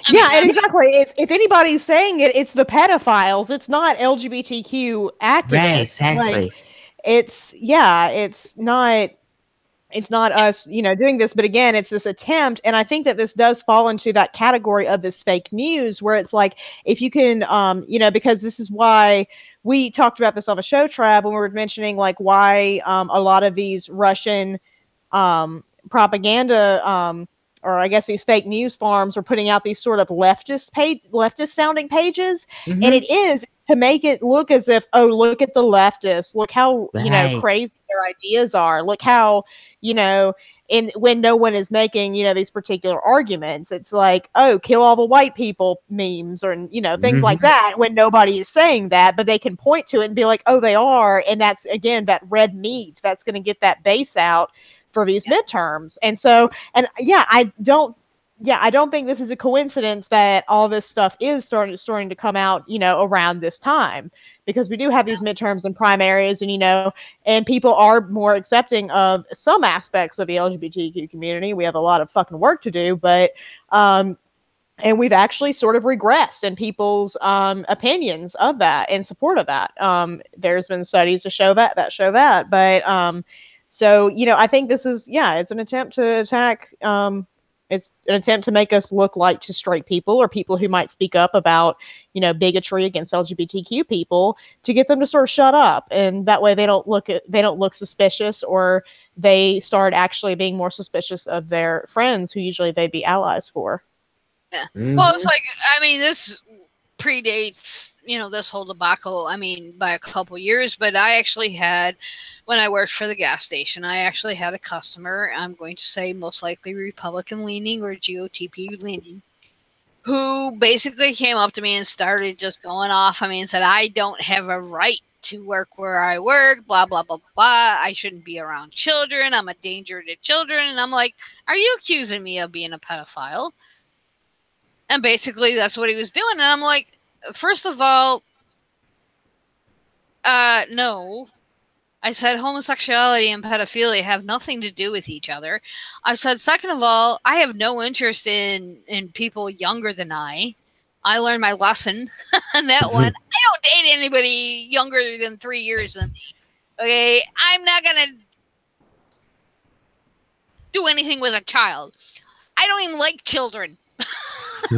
And exactly. If anybody's saying it, it's the pedophiles. It's not LGBTQ activists. Right, exactly. Like, it's not us, doing this, but again, it's this attempt, and I think that this does fall into that category of this fake news, where it's like, if you can, because this is why we talked about this on the show, Trav, when we were mentioning, like, why a lot of these Russian propaganda or I guess these fake news farms are putting out these sort of leftist sounding pages, and it is to make it look as if, oh, look at the leftists, look how crazy their ideas are, look how when no one is making these particular arguments, it's like, oh, kill all the white people memes, or things like that, when nobody is saying that, but they can point to it and be like, oh, they are, and that's again that red meat that's going to get that base out for these midterms. And so, and I don't think this is a coincidence that all this stuff is starting to come out, around this time, because we do have these midterms and primaries, and people are more accepting of some aspects of the LGBTQ community. We have a lot of fucking work to do, but and we've actually sort of regressed in people's opinions of that, in support of that. There's been studies to show that, but so, I think this is, it's an attempt to attack, it's an attempt to make us look like to straight people, or people who might speak up about, bigotry against LGBTQ people, to get them to sort of shut up. And that way they don't look suspicious, or they start actually being more suspicious of their friends who usually they'd be allies for. Yeah. Well, it's like, this predates, this whole debacle, by a couple years, but I actually had, when I worked for the gas station, I actually had a customer, I'm going to say most likely Republican leaning or GOTP leaning, who basically came up to me and started just going off. And said, I don't have a right to work where I work, blah, blah, blah, blah. I shouldn't be around children. I'm a danger to children. And I'm like, are you accusing me of being a pedophile? And basically that's what he was doing. And I'm like, first of all, no. I said homosexuality and pedophilia have nothing to do with each other. I said, second of all, I have no interest in people younger than I. I learned my lesson on that one. I don't date anybody younger than 3 years than me. Okay? I'm not going to do anything with a child. I don't even like children. I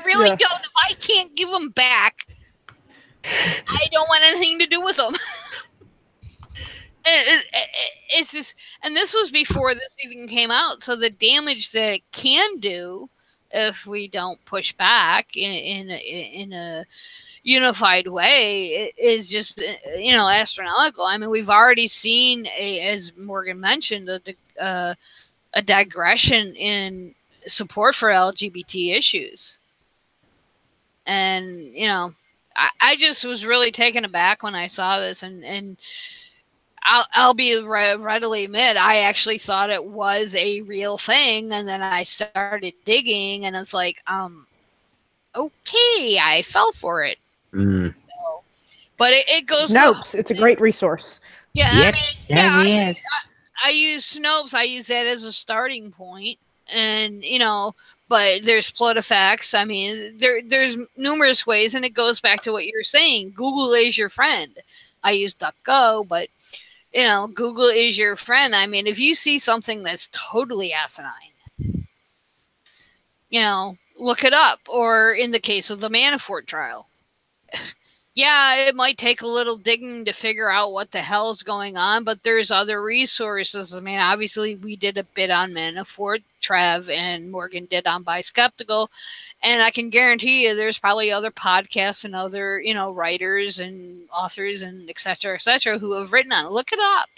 really don't. If I can't give them back, I don't want anything to do with them. It's just, and this was before this even came out. So the damage that it can do if we don't push back in a unified way is just, astronomical. We've already seen, as Morgan mentioned, a digression in support for LGBT issues. And, I just was really taken aback when I saw this, and I'll be readily admit, I actually thought it was a real thing, and then I started digging, and it's like, okay, I fell for it. So, but it goes. Snopes, it's a great resource. Yeah, yep, I use Snopes. I use that as a starting point, and but there's PolitiFacts. There's numerous ways, and it goes back to what you're saying. Google is your friend. I use DuckDuckGo, but Google is your friend. If you see something that's totally asinine, look it up. Or in the case of the Manafort trial, yeah, it might take a little digging to figure out what the hell is going on, but there's other resources. Obviously, we did a bit on Manafort. Trav and Morgan did on Bi Skeptical, and I can guarantee you there's probably other podcasts and other, writers and authors and et cetera, who have written on it. Look it up.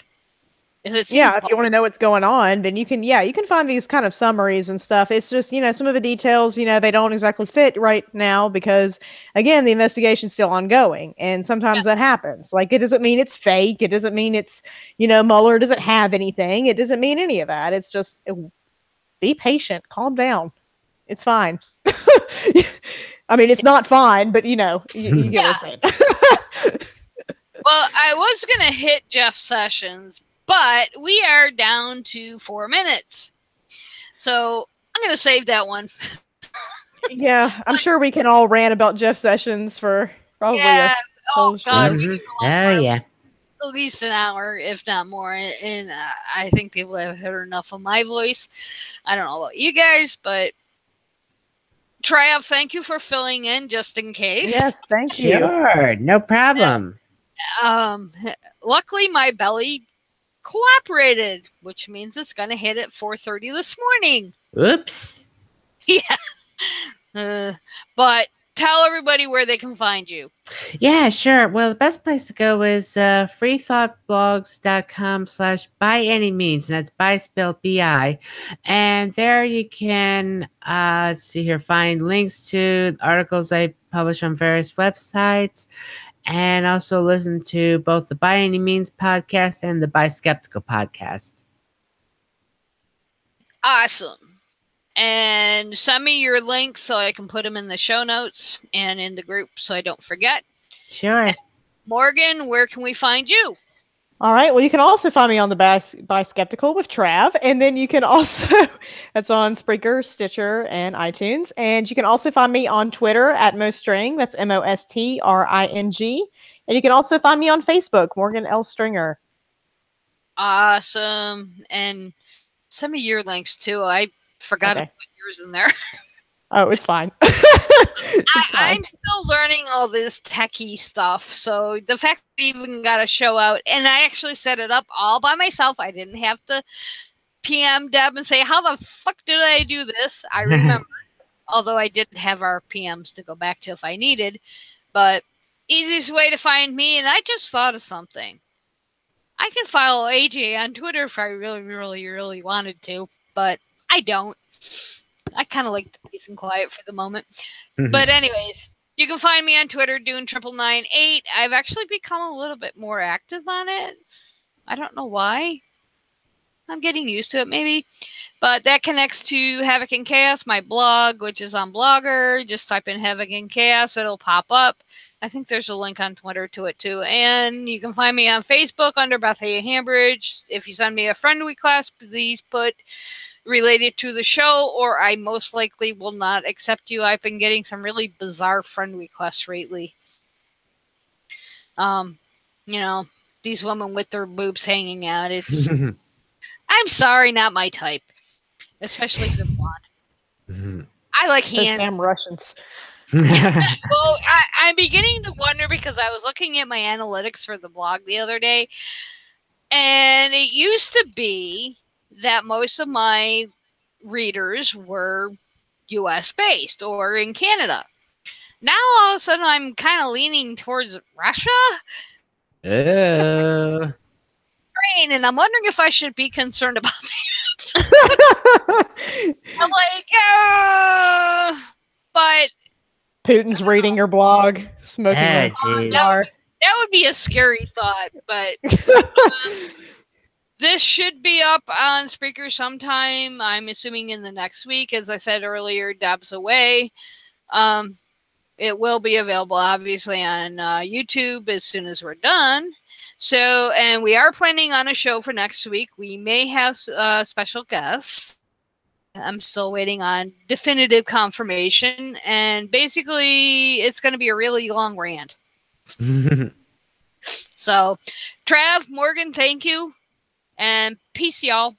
If you want to know what's going on, then you can find these kind of summaries and stuff. It's just, some of the details, they don't exactly fit right now because, again, the investigation's still ongoing, and sometimes that happens. Like, it doesn't mean it's fake. It doesn't mean it's, Mueller doesn't have anything. It doesn't mean any of that. It's just, be patient, calm down. It's fine. It's not fine, but you get what I'm saying. Well, I was going to hit Jeff Sessions, but we are down to 4 minutes. So I'm going to save that one. Yeah, I'm sure we can all rant about Jeff Sessions for probably a whole show. At least an hour, if not more. And I think people have heard enough of my voice. I don't know about you guys, but Trav, thank you for filling in just in case. Yes, thank you. Sure, no problem. Luckily, my belly cooperated, which means it's going to hit at 4:30 this morning. Oops. Yeah. But tell everybody where they can find you. Yeah, sure. Well, the best place to go is freethoughtblogs.com/by any means, and that's by spelled B-I. And there you can see here, find links to articles I publish on various websites, and also listen to both the By Any Means podcast and the By Skeptical podcast. Awesome. And send me your links so I can put them in the show notes and in the group so I don't forget. Sure. And Morgan, where can we find you? All right. Well, you can also find me on the By Skeptical with Trav. And then you can also, that's on Spreaker, Stitcher, and iTunes. And you can also find me on Twitter at Mostring. That's MOSTRING. And you can also find me on Facebook, Morgan L. Stringer. Awesome. And send me your links too. I forgot to put yours in there. Oh, it's fine. I'm still learning all this techie stuff. So the fact that we even got a show out, and I actually set it up all by myself. I didn't have to PM Deb and say, how the fuck did I do this? I remember. Although I did have our PMs to go back to if I needed. But easiest way to find me, and I just thought of something. I can follow AJ on Twitter if I really, really, really wanted to, but I don't. I kind of like peace and quiet for the moment. But anyways, you can find me on Twitter, Dune9998. I've actually become a little bit more active on it. I don't know why. I'm getting used to it, maybe. But that connects to Havoc and Chaos, my blog, which is on Blogger. Just type in Havoc and Chaos. It'll pop up. I think there's a link on Twitter to it, too. And you can find me on Facebook under Beth A. Hambridge. If you send me a friend request, please put related to the show, or I most likely will not accept you. I've been getting some really bizarre friend requests lately. You know, these women with their boobs hanging out. It's I'm sorry, not my type. Especially if they're blonde. I like hands. Damn Russians. Well, I'm beginning to wonder because I was looking at my analytics for the blog the other day, and it used to be that most of my readers were US based or in Canada. Now all of a sudden I'm kind of leaning towards Russia. Oh. And I'm wondering if I should be concerned about that. I'm like, but Putin's reading your blog, smoking a cigar. That would be a scary thought, but this should be up on Spreaker sometime. I'm assuming in the next week. As I said earlier, Deb's away. It will be available, obviously, on YouTube as soon as we're done. So, and we are planning on a show for next week. We may have special guests. I'm still waiting on definitive confirmation. And basically, it's going to be a really long rant. So, Trav, Morgan, thank you. And peace, y'all.